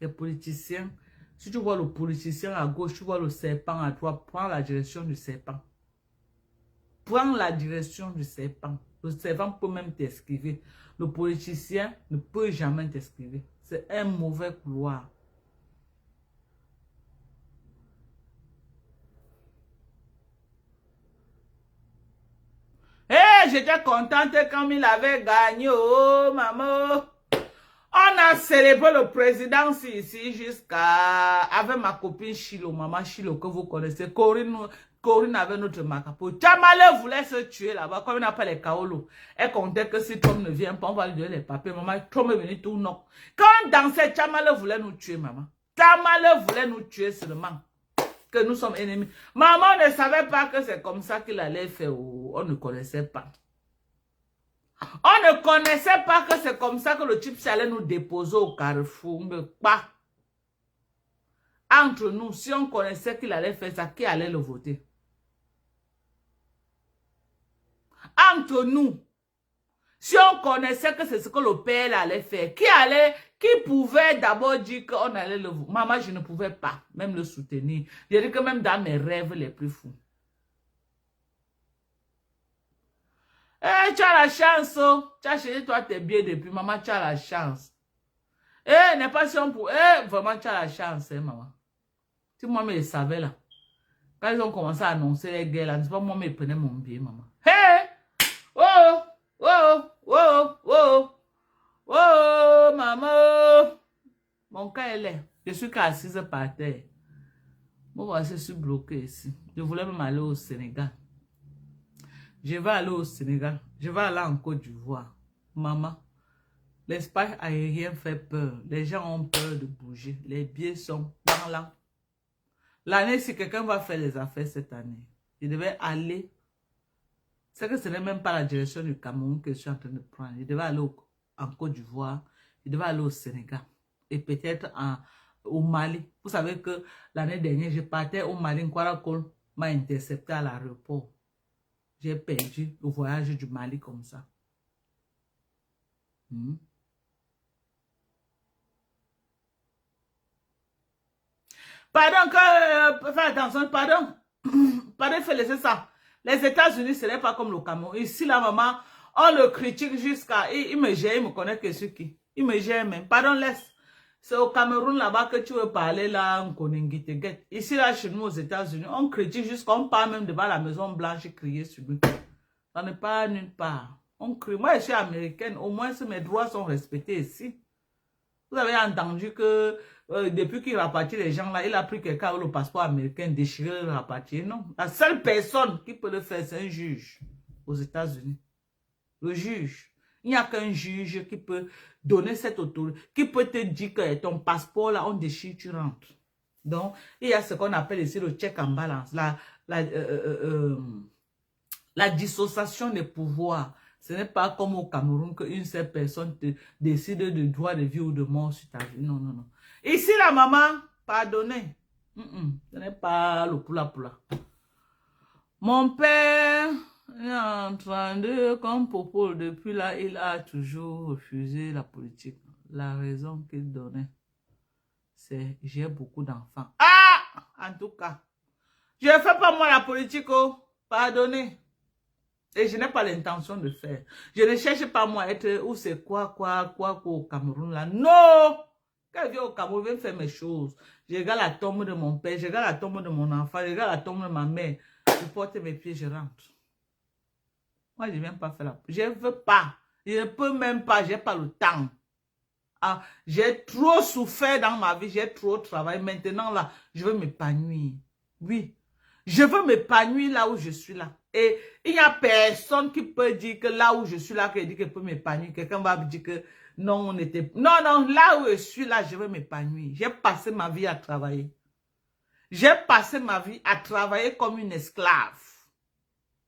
Les politiciens, si tu vois le politicien à gauche, tu vois le serpent à droite, prends la direction du serpent. Prends la direction du serpent. Le serpent peut même t'esquiver. Le politicien ne peut jamais t'esquiver. C'est un mauvais couloir. J'étais contente quand il avait gagné. Oh, maman. On a célébré le président ici jusqu'à... Avec ma copine Chilo, maman Chilo, que vous connaissez. Corinne avait notre macapo. Tchamale voulait se tuer là-bas, comme il n'a pas les kaolo. Elle comptait que si Tom ne vient pas, on va lui donner les papiers. Maman, Tom est venu tout non. Quand on dansait, Tchamale voulait nous tuer, maman. Tchamale voulait nous tuer seulement. Que nous sommes ennemis. Maman ne savait pas que c'est comme ça qu'il allait faire. On ne connaissait pas. On ne connaissait pas que c'est comme ça que le type allait nous déposer au carrefour. Mais pas. Entre nous, si on connaissait qu'il allait faire ça, qui allait le voter? Entre nous, si on connaissait que c'est ce que le père allait faire, qui pouvait d'abord dire qu'on allait le voter? Maman, je ne pouvais pas même le soutenir. J'ai dit que même dans mes rêves les plus fous. Tu as la chance, oh. Tu as acheté toi tes billets depuis, maman, tu as la chance. N'est pas si on pour... vraiment, tu as la chance, hein, maman. Si moi, je savais là. Quand ils ont commencé à annoncer les guerres, là, c'est pas moi, mais ils prenaient mon billet, maman. Hey! Oh! Oh! Oh! Oh! Oh! Maman! Mon cas, elle est. Je suis assise par terre. Moi, voici, je suis bloquée ici. Je voulais même aller au Sénégal. Je vais aller au Sénégal. Je vais aller en Côte d'Ivoire. Maman, l'espace aérien fait peur. Les gens ont peur de bouger. Les billets sont dans là. L'année, si quelqu'un va faire les affaires cette année, il devait aller. C'est que ce n'est même pas la direction du Cameroun que je suis en train de prendre. Il devait aller en Côte d'Ivoire. Il devait aller au Sénégal. Et peut-être au Mali. Vous savez que l'année dernière, je partais au Mali. Nkwarakol m'a intercepté à l'aéroport. J'ai perdu le voyage du Mali comme ça. Pardon, fais attention, pardon. Pardon, fais laisser ça. Les États-Unis, ce n'est pas comme le Cameroun. Ici, la maman, on le critique jusqu'à... Il me gère, il me connaît que ce qui. Il me gère même. Pardon, laisse. C'est au Cameroun là-bas que tu veux parler là, on connaît Guiteguette. Ici, là, chez nous, aux États-Unis, on critique jusqu'on part même devant la Maison Blanche et crier sur lui. Ça n'est pas nulle part. On crie. Moi, je suis américaine. Au moins, mes droits sont respectés ici. Vous avez entendu que depuis qu'il rapatrie les gens là, il a pris quelqu'un avec le passeport américain, déchiré le rapatrier. Non. La seule personne qui peut le faire, c'est un juge aux États-Unis. Le juge. Il n'y a qu'un juge qui peut donner cette autorité, qui peut te dire que ton passeport là, on déchire, tu rentres. Donc, il y a ce qu'on appelle ici le check and balance, la dissociation des pouvoirs. Ce n'est pas comme au Cameroun qu'une seule personne décide de droit de vie ou de mort sur ta vie. Non, non, non. Ici, la maman, pardonnez. Ce n'est pas le poula-poula. Mon père est en train de, comme Popo, depuis là, il a toujours refusé la politique. La raison qu'il donnait, c'est j'ai beaucoup d'enfants. Ah! En tout cas, je ne fais pas moi la politique, oh. Pardonnez. Et je n'ai pas l'intention de faire. Je ne cherche pas moi à être où c'est quoi au Cameroun là. Non! Quand je viens au Cameroun, je vais faire mes choses. Je regarde la tombe de mon père, je regarde la tombe de mon enfant, je regarde la tombe de ma mère. Je porte mes pieds, je rentre. Moi, je ne viens pas faire la... Je ne veux pas. Je ne peux même pas, je n'ai pas le temps. Ah, j'ai trop souffert dans ma vie, j'ai trop travaillé. Maintenant là, je veux m'épanouir. Oui. Je veux m'épanouir là où je suis là. Et il n'y a personne qui peut dire que là où je suis là, qu'il dit qu'il peut m'épanouir. Quelqu'un va me dire que non, on était... Non, non, là où je suis là, je veux m'épanouir. J'ai passé ma vie à travailler. J'ai passé ma vie à travailler comme une esclave.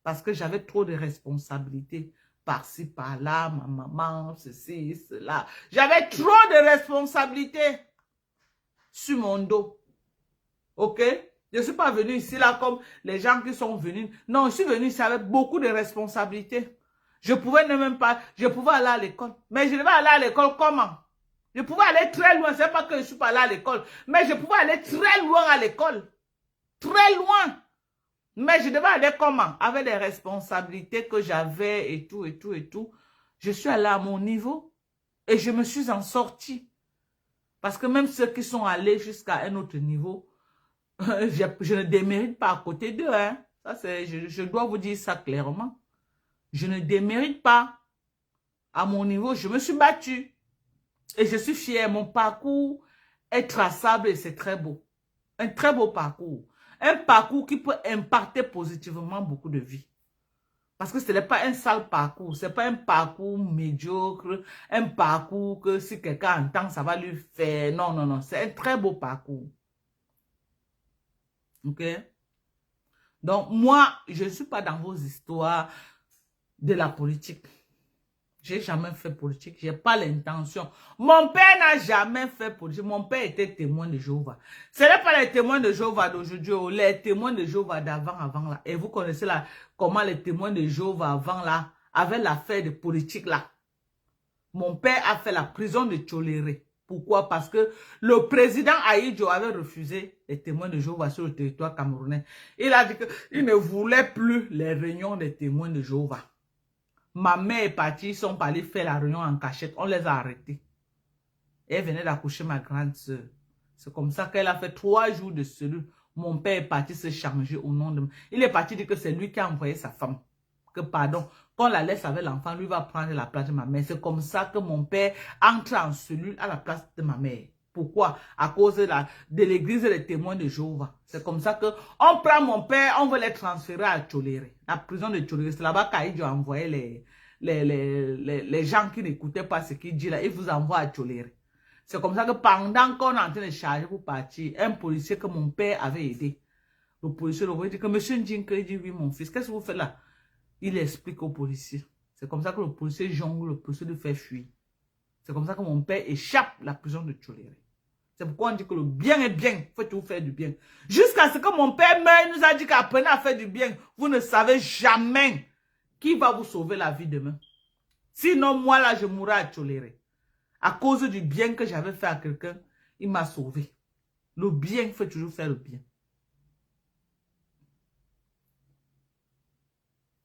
Parce que j'avais trop de responsabilités. Par-ci, par-là, ma maman, ceci, cela. J'avais trop de responsabilités sur mon dos. Ok? Je ne suis pas venu ici là comme les gens qui sont venus. Non, je suis venu ici avec beaucoup de responsabilités. Je pouvais ne même pas, je pouvais aller à l'école. Mais je devais aller à l'école comment? Je pouvais aller très loin. Ce n'est pas que je ne suis pas allé à l'école. Mais je pouvais aller très loin à l'école. Très loin. Mais je devais aller comment? Avec les responsabilités que j'avais et tout, et tout, et tout. Je suis allé à mon niveau. Et je me suis en sortie. Parce que même ceux qui sont allés jusqu'à un autre niveau, je ne démérite pas à côté d'eux. Hein. Ça, je dois vous dire ça clairement. Je ne démérite pas. À mon niveau, je me suis battue. Et je suis fière. Mon parcours est traçable et c'est très beau. Un très beau parcours. Un parcours qui peut impacter positivement beaucoup de vies. Parce que ce n'est pas un sale parcours. Ce n'est pas un parcours médiocre. Un parcours que si quelqu'un entend, ça va lui faire. Non, non, non. C'est un très beau parcours. Ok? Donc, moi, je ne suis pas dans vos histoires de la politique. J'ai jamais fait politique. J'ai pas l'intention. Mon père n'a jamais fait politique. Mon père était témoin de Jéhovah. Ce n'est pas les témoins de Jéhovah d'aujourd'hui, les témoins de Jéhovah d'avant là. Et vous connaissez là comment les témoins de Jéhovah avant là avaient l'affaire de politique là. Mon père a fait la prison de Tcholéré. Pourquoi? Parce que le président Aïdjo avait refusé les témoins de Jéhovah sur le territoire camerounais. Il a dit qu'il ne voulait plus les réunions des témoins de Jéhovah. Ma mère est partie, ils sont allés faire la réunion en cachette. On les a arrêtés. Et elle venait d'accoucher ma grande soeur. C'est comme ça qu'elle a fait 3 jours de cellule. mon père est parti se changer au nom de... Il est parti dire que c'est lui qui a envoyé sa femme. Que pardon, qu'on la laisse avec l'enfant, lui va prendre la place de ma mère. C'est comme ça que mon père entre en cellule à la place de ma mère. Pourquoi? À cause de l'église des témoins de Jéhovah. C'est comme ça que on prend mon père, on veut les transférer à Tcholéré. La prison de Tcholéré, c'est là-bas qu'Aïdjo a envoyé les gens qui n'écoutaient pas ce qu'il dit là. Il vous envoie à Tcholéré. C'est comme ça que pendant qu'on est en train de charger pour partir, un policier que mon père avait aidé, le policier lui dit que monsieur Ndjinke, il dit oui mon fils, qu'est-ce que vous faites là? Il explique au policier. C'est comme ça que le policier jongle, le policier le fait fuir. C'est comme ça que mon père échappe la prison de Tcholéré. C'est pourquoi on dit que le bien est bien. Il faut toujours faire du bien. Jusqu'à ce que mon père meure, il nous a dit qu'apprenez à faire du bien. Vous ne savez jamais qui va vous sauver la vie demain. Sinon, moi là, je mourrai à Tcholéré. À cause du bien que j'avais fait à quelqu'un, il m'a sauvé. Le bien, il faut toujours faire le bien.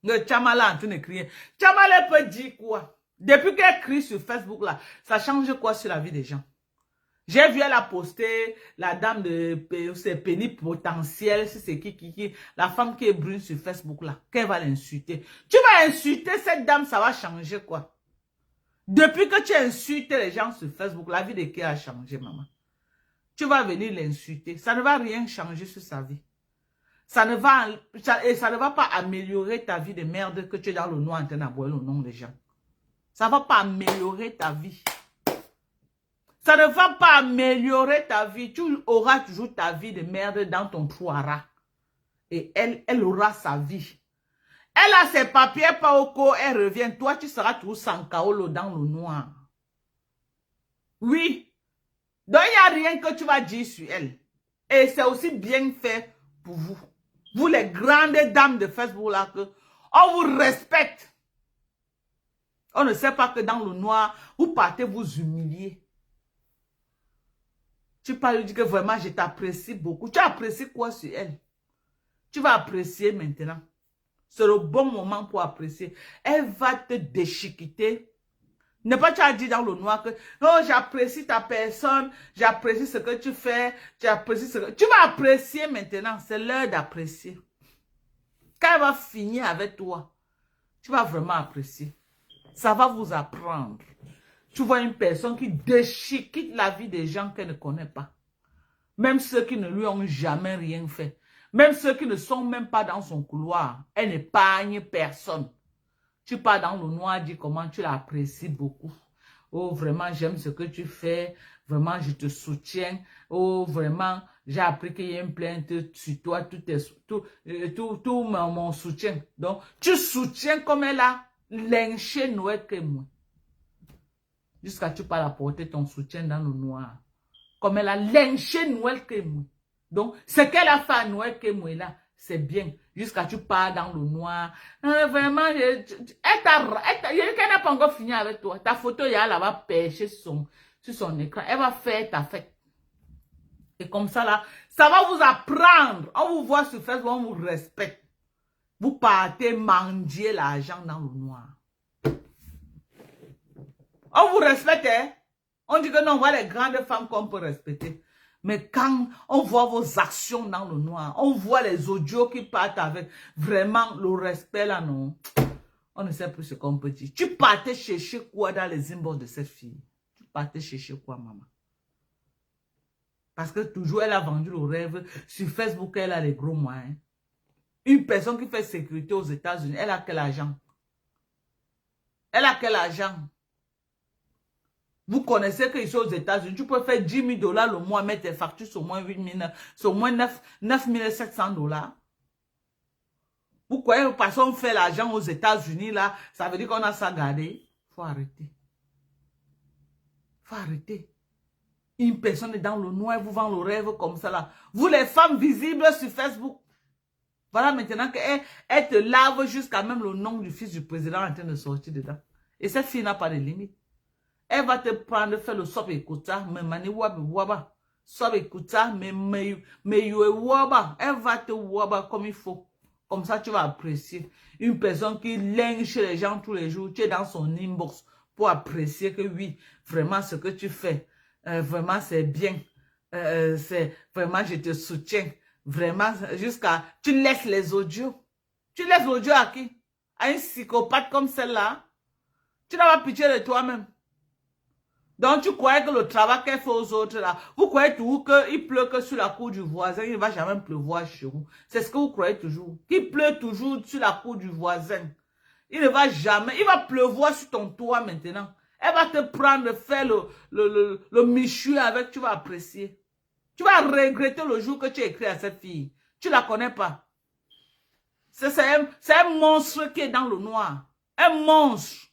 Le Tchamala en train de crier. Tchamala peut dire quoi? Depuis qu'elle crie sur Facebook là, ça change quoi sur la vie des gens? J'ai vu elle a posté la dame de pénipotentielle, c'est qui, la femme qui est brune sur Facebook là, qu'elle va l'insulter. Tu vas insulter cette dame, ça va changer quoi? Depuis que tu insultes les gens sur Facebook, la vie de qui a changé, maman? Tu vas venir l'insulter, ça ne va rien changer sur sa vie. Ça ne va pas améliorer ta vie de merde que tu es dans le noir en train d'envoyer le nom des gens. Ça ne va pas améliorer ta vie. Ça ne va pas améliorer ta vie. Tu auras toujours ta vie de merde dans ton trou à rat. Et elle aura sa vie. Elle a ses papiers pas au corps, elle revient. Toi, tu seras toujours sans kaolo dans le noir. Oui. Donc, il n'y a rien que tu vas dire sur elle. Et c'est aussi bien fait pour vous. Vous, les grandes dames de Facebook, là, que on vous respecte. On ne sait pas que dans le noir, vous partez vous humilier. Tu peux lui dire que vraiment, je t'apprécie beaucoup. Tu apprécies quoi sur elle? Tu vas apprécier maintenant. C'est le bon moment pour apprécier. Elle va te déchiqueter. Ne pas tu as dit dans le noir que non, j'apprécie ta personne, j'apprécie ce que tu fais, j'apprécie ce que... Tu vas apprécier maintenant. C'est l'heure d'apprécier. Quand elle va finir avec toi, tu vas vraiment apprécier. Ça va vous apprendre. Tu vois une personne qui déchiquette la vie des gens qu'elle ne connaît pas. Même ceux qui ne lui ont jamais rien fait. Même ceux qui ne sont même pas dans son couloir. Elle n'épargne personne. Tu pars dans le noir, dis comment tu l'apprécies beaucoup. Oh, vraiment, j'aime ce que tu fais. Vraiment, je te soutiens. Oh, vraiment, j'ai appris qu'il y a une plainte sur toi. Tout mon soutien. Donc, tu soutiens comme elle a lynché Noël que moi. Jusqu'à tu peux apporter ton soutien dans le noir. Comme elle a lynché Noël que moi. Donc, ce qu'elle a fait à Noël que moi là, c'est bien. Jusqu'à tu pars dans le noir. Vraiment, elle n'a pas encore fini avec toi. Ta photo, il y a là-bas pêché sur son écran. Elle va faire ta fête. Et comme ça là, ça va vous apprendre. On vous voit sur Facebook, on vous respecte. Vous partez manger l'argent dans le noir. On vous respecte, hein? On dit que non, on voit les grandes femmes qu'on peut respecter. Mais quand on voit vos actions dans le noir, on voit les audios qui partent avec vraiment le respect là, non? On ne sait plus ce qu'on peut dire. Tu partais chercher quoi dans les inbox de cette fille? Tu partais chercher quoi, maman? Parce que toujours elle a vendu le rêve. Sur Facebook, elle a les gros moyens. Une personne qui fait sécurité aux États-Unis, elle a quel argent? Elle a quel argent? Vous connaissez qu'ici aux États-Unis, tu peux faire 10 000 $ le mois, mettre tes factures sur moins 8 000, sur moins 9 700 $. Vous croyez que parce qu'on fait l'argent aux États-Unis, là, ça veut dire qu'on a ça gardé? Il faut arrêter. Il faut arrêter. Une personne est dans le noir, vous vend le rêve comme ça, là. Vous, les femmes visibles sur Facebook. Voilà maintenant qu'elle te lave jusqu'à même le nom du fils du président en train de sortir dedans. Et cette fille n'a pas de limite. Elle va te prendre, faire le sop écouta, mais mani waba. Sop écouta, mais waba. Elle va te waba comme il faut. Comme ça, tu vas apprécier. Une personne qui lynche chez les gens tous les jours, tu es dans son inbox pour apprécier que oui, vraiment ce que tu fais, vraiment c'est bien. C'est vraiment, je te soutiens. Vraiment, jusqu'à... Tu laisses les audios. Tu laisses l'audio à qui? À une psychopathe comme celle-là? Tu n'as pas pitié de toi-même. Donc, tu croyais que le travail qu'elle fait aux autres, là, vous croyez toujours qu'il pleut que sur la cour du voisin, il ne va jamais pleuvoir chez vous. C'est ce que vous croyez toujours. Qu'il pleut toujours sur la cour du voisin. Il ne va jamais, il va pleuvoir sur ton toit maintenant. Elle va te prendre, faire le michu avec, tu vas apprécier. Tu vas regretter le jour que tu as écrit à cette fille. Tu ne la connais pas. C'est un monstre qui est dans le noir. Un monstre.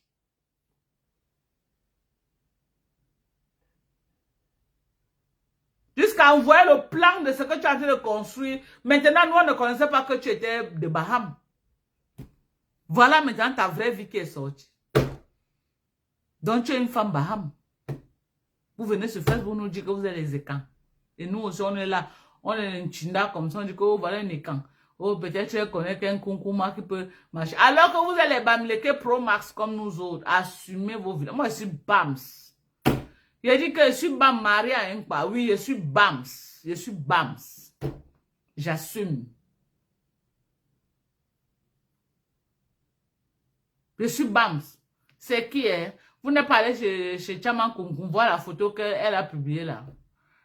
Jusqu'à envoyer le plan de ce que tu es en train de construire. Maintenant, nous, on ne connaissait pas que tu étais de Baham. Voilà maintenant ta vraie vie qui est sortie. Donc, tu es une femme Baham. Vous venez sur Facebook nous dire que vous êtes les écans. Et nous aussi, on est là. On est un chinda comme ça. On dit que oh, voilà un écan. Oh, peut-être tu connais qu'un concours qui peut marcher. Alors que vous êtes les Bamileke Pro Max comme nous autres. Assumez vos vies. Moi, je suis Bams. Il a dit que je suis Bam marié à un quoi. Oui, je suis Bams. Je suis Bams. J'assume. Je suis Bams. C'est qui est? Vous n'êtes pas allé chez Chaman Kunkum voir la photo qu'elle a publiée là.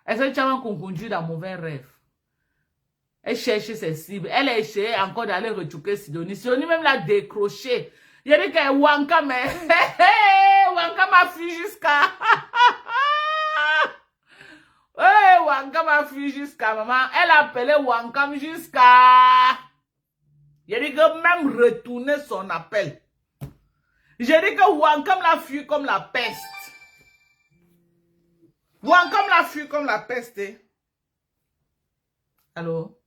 Est-ce que Chaman Kunkum dit dans mauvais rêve? Elle cherche ses cibles. Elle a essayé encore d'aller retoucher Sidonie. Sidonie même l'a décroché. Il a dit que Wanka, mais Wanka m'a fui jusqu'à... Wanka m'a fui jusqu'à maman. Elle a appelé Wankam jusqu'à... Il a dit que même retourner son appel. J'ai dit que Wankam l'a fui comme la peste. Wankam l'a fui comme la peste. Eh? Allô?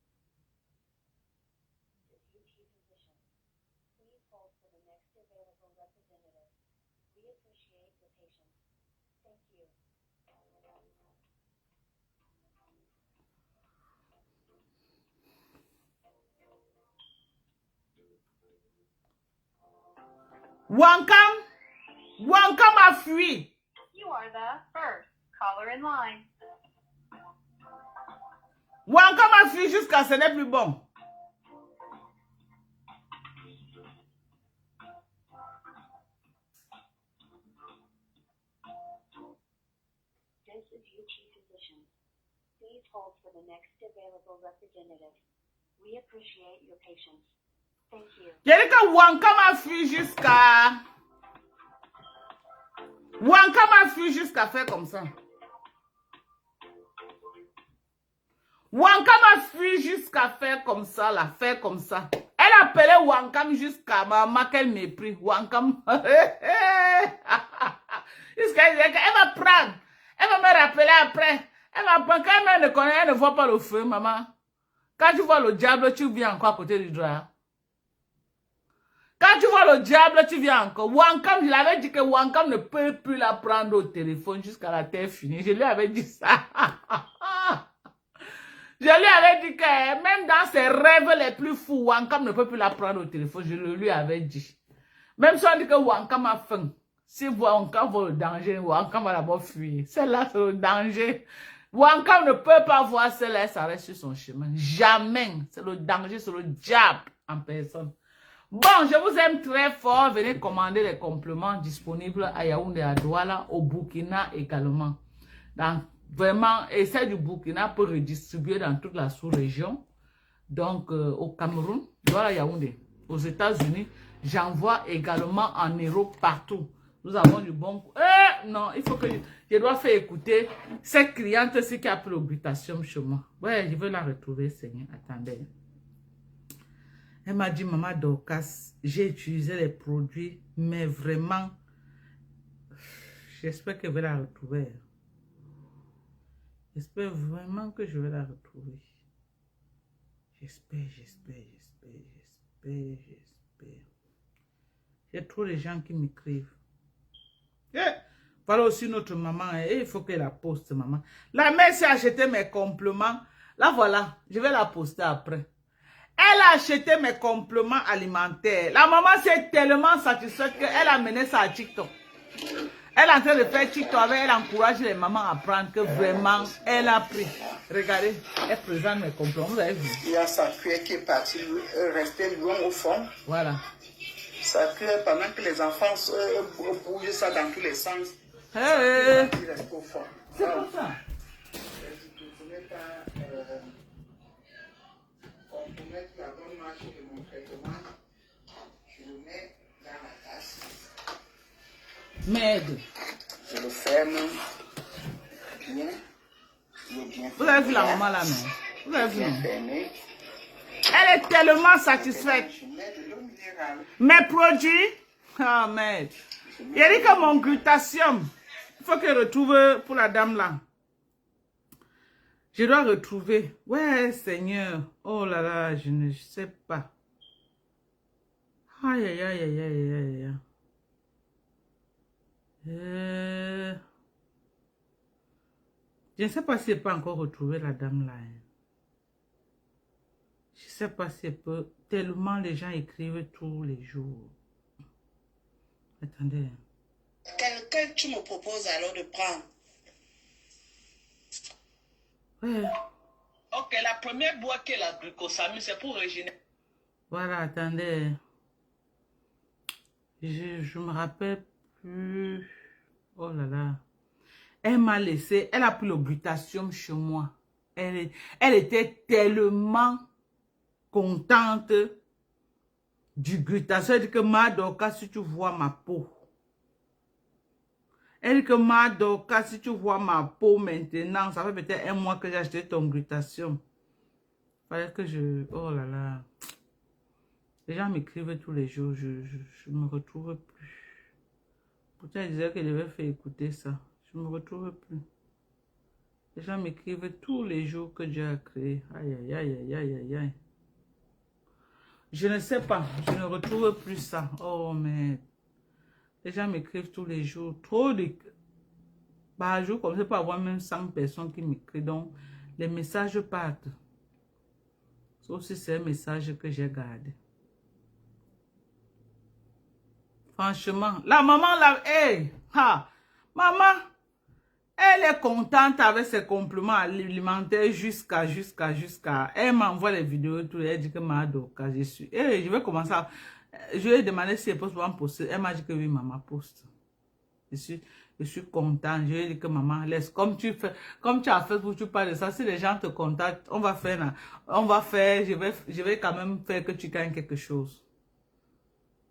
Wankam a fui. You are the first caller in line. Wankam a fui jusqu'à ce n'est plus bon. This is UT Physicians. Please hold for the next available representative. We appreciate your patience. Thank you. J'ai dit que Wankam a fui jusqu'à... Wankam a fui jusqu'à faire comme ça. Wankam a fui jusqu'à faire comme ça, là, faire comme ça. Elle appelait Wankam jusqu'à maman, quel mépris. Wankam. Jusqu'à dire qu'elle va prendre. Elle va me rappeler après. Elle va prendre. Quand elle ne connaît, elle ne voit pas le feu, maman. Quand tu vois le diable, tu viens encore à côté du drap. Quand tu vois le diable, tu viens encore. Wankam, je l'avais dit que Wankam ne peut plus la prendre au téléphone jusqu'à la terre finie. Je lui avais dit ça. Je lui avais dit que même dans ses rêves les plus fous, Wankam ne peut plus la prendre au téléphone. Je le lui avais dit. Même si on dit que Wankam a faim. Si Wankam voit le danger, Wankam va d'abord fuir. Celle-là, c'est le danger. Wankam ne peut pas voir celle-là, ça reste sur son chemin. Jamais. C'est le danger, c'est le diable en personne. Bon, je vous aime très fort. Venez commander les compléments disponibles à Yaoundé, à Douala, au Burkina également. Donc, vraiment, et celle du Burkina peut redistribuer dans toute la sous-région. Donc, au Cameroun, Douala, Yaoundé. Aux États-Unis, j'envoie également en Europe partout. Nous avons du bon... non, il faut que je dois faire écouter cette cliente-ci qui a pris l'oblitation chez moi. Ouais, je veux la retrouver, Seigneur. Attendez. Elle m'a dit, maman Dorcas, j'ai utilisé les produits, mais vraiment, j'espère qu'elle va la retrouver. J'espère vraiment que je vais la retrouver. J'espère. Il y a trop de gens qui m'écrivent. Voilà aussi notre maman. Il faut qu'elle la poste, maman. La mère s'est acheté mes compléments. Là, voilà. Je vais la poster après. Elle a acheté mes compléments alimentaires. La maman s'est tellement satisfaite qu'elle a mené ça à TikTok. Elle est en train de faire TikTok, elle encourage les mamans à prendre que vraiment, elle a pris. Regardez, elle présente mes compliments, vous avez vu. Il y a sa cuillère qui est partie, restée loin au fond. Voilà. Sa cuillère, pendant que les enfants bougent ça dans tous les sens, Hey, il reste au fond. c'est comme ça. Je ne voulais pas compromettre la bonne marche de mon traitement. Je le mets dans la tasse. Merde. Je le ferme bien. Bien Vous avez vu la maman là, non? Vous avez vu, bien non? fermé. Elle est tellement satisfaite. Je mets de l'eau minérale. Mes produits, ah merde. Il a dit que mon glutathium, il faut que je retrouve pour la dame là. Je dois retrouver. Ouais, Seigneur. Oh là là, je ne sais pas. Aïe, aïe, aïe, aïe, aïe, aïe, aïe. Je ne sais pas si elle peut encore retrouver la dame là. Je ne sais pas si elle peut. Tellement les gens écrivent tous les jours. Attendez. Quel tu me proposes alors de prendre? Ouais. Ok, la première boîte qui est la glucosamine, c'est pour régénérer. Voilà, attendez. Je me rappelle plus. Oh là là. Elle m'a laissé. Elle a pris le glutathium chez moi. Elle était tellement contente du glutathium. Elle dit que Madoka, si tu vois ma peau. Elle dit que Madoka, si tu vois ma peau maintenant, ça fait peut-être un mois que j'ai acheté ton glutathium. Fallait que je... Oh là là. Les gens m'écrivent tous les jours. Je ne me retrouve plus. Pourtant, ils disaient que je devais faire écouter ça. Je ne me retrouve plus. Les gens m'écrivent tous les jours que Dieu a créé. Aïe, aïe, aïe, aïe, aïe, aïe, aïe. Je ne sais pas. Je ne retrouve plus ça. Oh, mais... Les gens m'écrivent tous les jours. Trop de... Par jour, comme ça, peut avoir même 100 personnes qui m'écrivent. Donc, les messages partent. Sauf si c'est un message que j'ai gardé. Franchement, la maman, là, hey, ha, maman, elle est contente avec ses compléments alimentaires jusqu'à. Elle m'envoie les vidéos, tout, elle dit que Madoka, je suis. Hey, je vais commencer à. Je lui ai demandé si elle poste pour poster. Elle m'a dit que oui, maman poste. Je suis content. Je lui ai dit que maman, laisse. Comme tu as fait pour tu parles de ça, si les gens te contactent, on va faire, je vais quand même faire que tu gagnes quelque chose.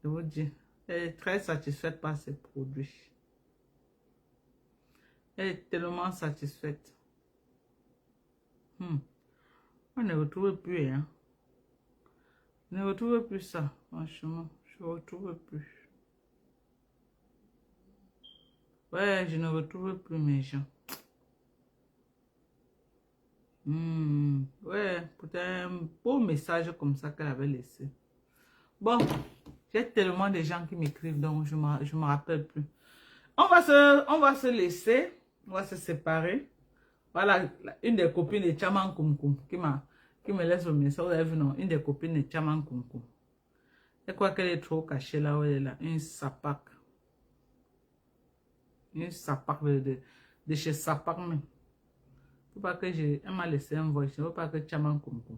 Je vous dis. Elle est très satisfaite par ses produits. Elle est tellement satisfaite. On ne retrouve plus, hein. Je ne retrouve plus ça, franchement. Je ne retrouve plus. Ouais, je ne retrouve plus mes gens. Ouais, peut-être un beau message comme ça qu'elle avait laissé. Bon. J'ai tellement de gens qui m'écrivent, donc je me rappelle plus. On va se laisser. On va se séparer. Voilà, une des copines de Chaman Kumkum qui me laisse le message. Vous avez vu, non? Une des copines de Chaman Kumkum. Je crois qu'elle est trop cachée là où elle est là. Une sapac. Une sapac de chez Sapac même. Faut pas que elle m'a laissé un voice. Je ne veux pas que Chaman Kumkum.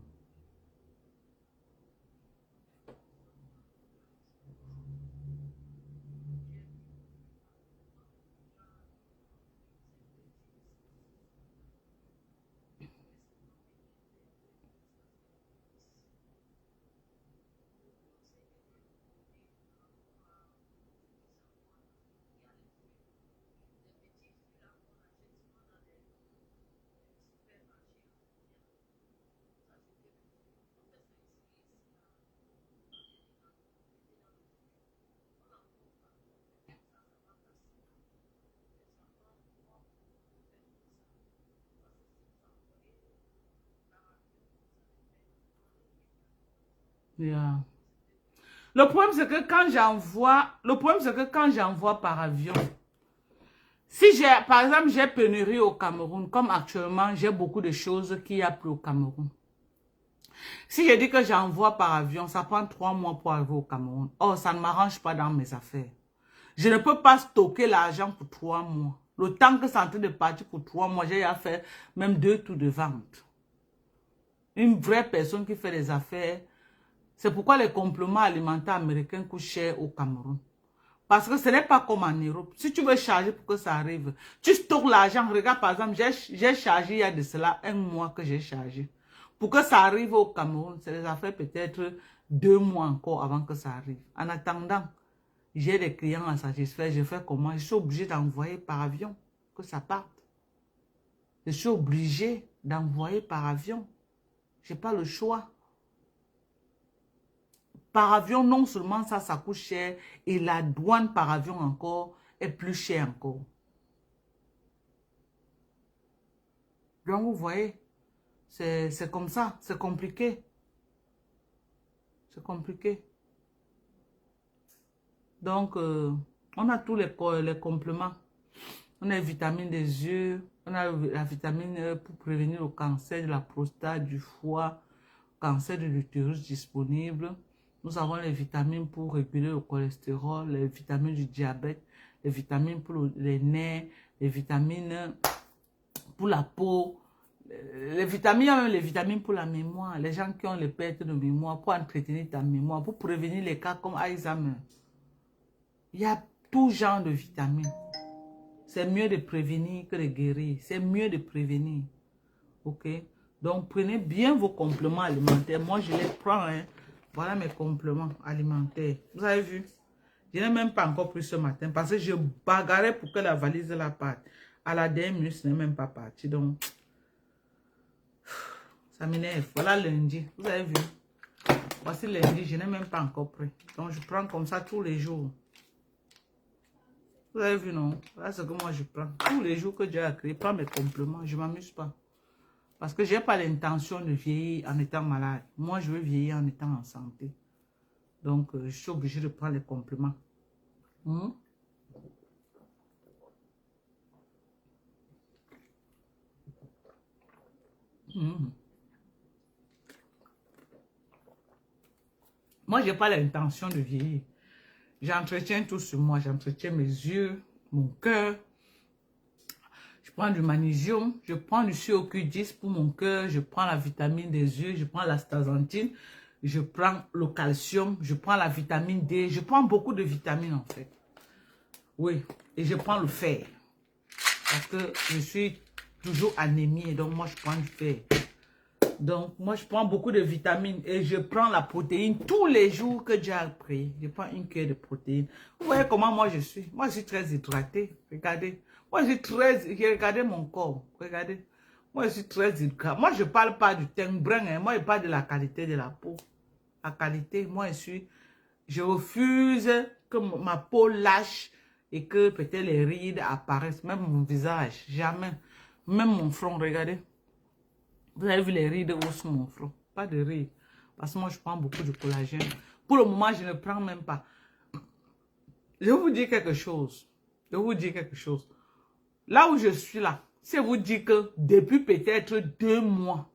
Yeah. Le problème, c'est que quand j'envoie par avion, si par exemple, j'ai pénurie au Cameroun, comme actuellement, j'ai beaucoup de choses qu'il n'y a plus au Cameroun. Si je dis que j'envoie par avion, ça prend 3 mois pour arriver au Cameroun. Oh, ça ne m'arrange pas dans mes affaires. Je ne peux pas stocker l'argent pour 3 mois. Le temps que c'est en train de partir pour 3 mois, j'ai à faire même 2 tours de vente. Une vraie personne qui fait des affaires. C'est pourquoi les compléments alimentaires américains coûtent cher au Cameroun. Parce que ce n'est pas comme en Europe. Si tu veux charger pour que ça arrive, tu stockes l'argent. Regarde, par exemple, j'ai chargé il y a de cela 1 mois que j'ai chargé. Pour que ça arrive au Cameroun, c'est des affaires peut-être 2 mois encore avant que ça arrive. En attendant, j'ai des clients à satisfaire. Je fais comment? Je suis obligé d'envoyer par avion que ça parte. Je suis obligé d'envoyer par avion. Je n'ai pas le choix. Par avion, non seulement ça coûte cher, et la douane par avion encore est plus chère encore. Donc, vous voyez, c'est comme ça, c'est compliqué. C'est compliqué. Donc, on a tous les compléments. On a les vitamines des yeux, on a la vitamine pour prévenir le cancer de la prostate, du foie, cancer de l'utérus disponible. Nous avons les vitamines pour réguler le cholestérol, les vitamines du diabète, les vitamines pour les nerfs, les vitamines pour la peau, les vitamines, même les vitamines pour la mémoire, les gens qui ont les pertes de mémoire, pour entretenir ta mémoire, pour prévenir les cas comme Alzheimer. Il y a tout genre de vitamines. C'est mieux de prévenir que de guérir. C'est mieux de prévenir. Ok? Donc, prenez bien vos compléments alimentaires. Moi, je les prends. Hein. Voilà mes compléments alimentaires. Vous avez vu? Je n'ai même pas encore pris ce matin parce que je bagarrais pour que la valise la parte. À la dernière minute, ce n'est même pas parti. Donc, ça m'énerve. Voilà lundi. Vous avez vu? Voici lundi, je n'ai même pas encore pris. Donc, je prends comme ça tous les jours. Vous avez vu, non? Voilà ce que moi je prends. Tous les jours que Dieu a créé, je prends mes compléments. Je ne m'amuse pas. Parce que je n'ai pas l'intention de vieillir en étant malade. Moi, je veux vieillir en étant en santé. Donc, je suis obligé de prendre les compléments. Moi, je n'ai pas l'intention de vieillir. J'entretiens tout sur moi. J'entretiens mes yeux, mon cœur. Je prends du magnésium. Je prends du CoQ10 pour mon cœur. Je prends la vitamine des yeux. Je prends l'astaxanthine. Je prends le calcium. Je prends la vitamine D. Je prends beaucoup de vitamines en fait. Oui. Et je prends le fer. Parce que je suis toujours anémie. Donc moi, je prends du fer. Donc, moi, je prends beaucoup de vitamines et je prends la protéine tous les jours que Dieu a créé. Je prends une cuillère de protéines. Vous voyez comment moi je suis? Moi, je suis très hydratée. Regardez. Moi, je suis très... Regardez mon corps. Regardez. Moi, je suis très hydratée. Moi, je ne parle pas du teint brun. Hein. Moi, je parle de la qualité de la peau. La qualité, moi, je suis... Je refuse que ma peau lâche et que peut-être les rides apparaissent. Même mon visage. Jamais. Même mon front, regardez. Vous avez vu les rides où sont mon front? Pas de rides. Parce que moi, je prends beaucoup de collagène. Pour le moment, je ne prends même pas. Je vais vous dire quelque chose. Je vais vous dire quelque chose. Là où je suis là, c'est vous dire que depuis peut-être 2 mois,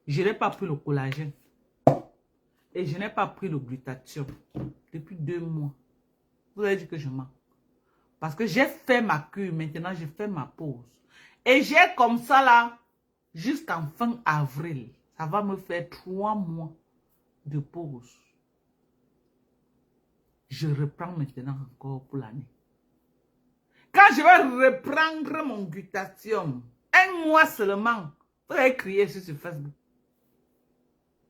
je n'ai pas pris le collagène. Et je n'ai pas pris le glutathion. Depuis 2 mois. Vous avez dit que je mens. Parce que j'ai fait ma cure. Maintenant, j'ai fait ma pause. Et j'ai comme ça là, jusqu'en fin avril. Ça va me faire 3 mois de pause. Je reprends maintenant encore pour l'année. Quand je vais reprendre mon glutathion, 1 mois seulement, vous allez crier sur Facebook.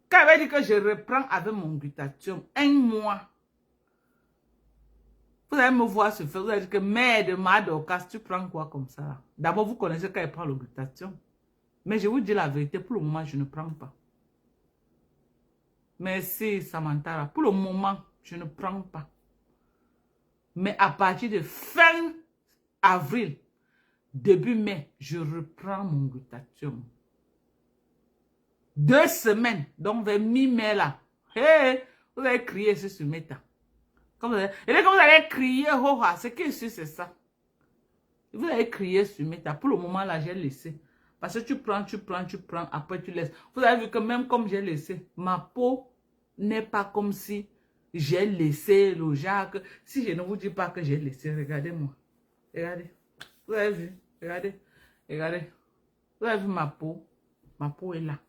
Quand je vais dire que je reprends avec mon glutathion, 1 mois, vous allez me voir sur Facebook, vous allez dire que mère de Madokas, tu prends quoi comme ça? D'abord, vous connaissez quand elle prend le glutathion. Mais je vous dis la vérité, pour le moment, je ne prends pas. Merci Samantha. Pour le moment, je ne prends pas. Mais à partir de fin avril, début mai, je reprends mon glutathion. 2 semaines, donc vers mi-mai là. Hey, vous allez crier sur Meta. Et là, quand vous allez crier, oh, c'est que c'est ça. Vous allez crier sur Meta. Pour le moment, là, j'ai laissé. Parce que tu prends, après tu laisses. Vous avez vu que même comme j'ai laissé, ma peau n'est pas comme si j'ai laissé le Jacques. Si je ne vous dis pas que j'ai laissé, regardez-moi. Regardez. Vous avez vu? Regardez. Regardez. Vous avez vu ma peau? Ma peau est là.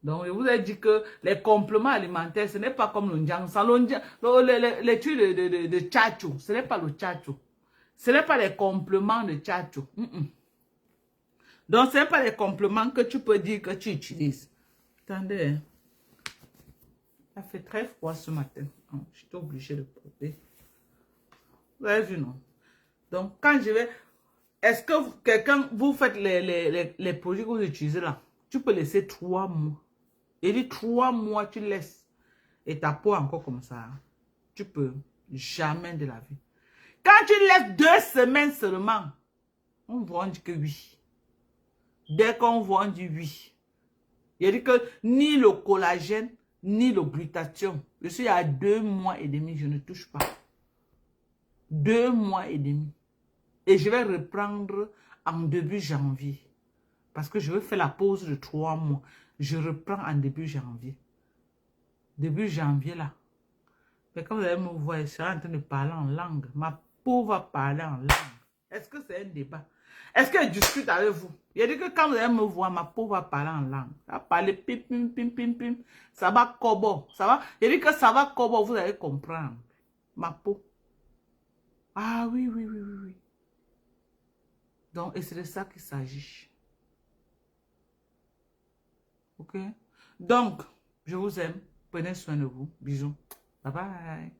Donc, je vous ai dit que les compléments alimentaires, ce n'est pas comme le njangsa. Les trucs de tchatcho, ce n'est pas le tchatcho. Ce n'est pas les compléments de tchatcho. Donc, ce n'est pas les compléments que tu peux dire que tu utilises. Attendez, hein. Ça fait très froid ce matin. Oh, je suis obligée de porter. Vous avez vu, non? Donc, quand je vais... Est-ce que quelqu'un, vous faites les produits que vous utilisez là? Tu peux laisser 3 mois. Et dit 3 mois, tu laisses. Et ta peau encore comme ça. Hein. Tu peux jamais de la vie. Quand tu laisses 2 semaines seulement, on voit, on dit que oui. Dès qu'on voit, on dit oui. Il dit que ni le collagène, ni le glutathion. Je suis à 2 mois et demi, je ne touche pas. 2 mois et demi. Et je vais reprendre en début janvier. Parce que je vais faire la pause de 3 mois. Je reprends en début janvier. Début janvier là. Mais quand vous allez me voir, je serai en train de parler en langue. Ma peau va parler en langue. Est-ce que c'est un débat? Est-ce que je discute avec vous? Il dit que quand vous allez me voir, ma peau va parler en langue. Ça va parler pim, pim, pim, pim, pim. Ça va kobo. Ça va. Il dit que ça va kobo, vous allez comprendre. Ma peau. Ah oui, oui, oui, oui, oui. Donc, et c'est de ça qu'il s'agit. Ok? Donc, je vous aime. Prenez soin de vous. Bisous. Bye bye.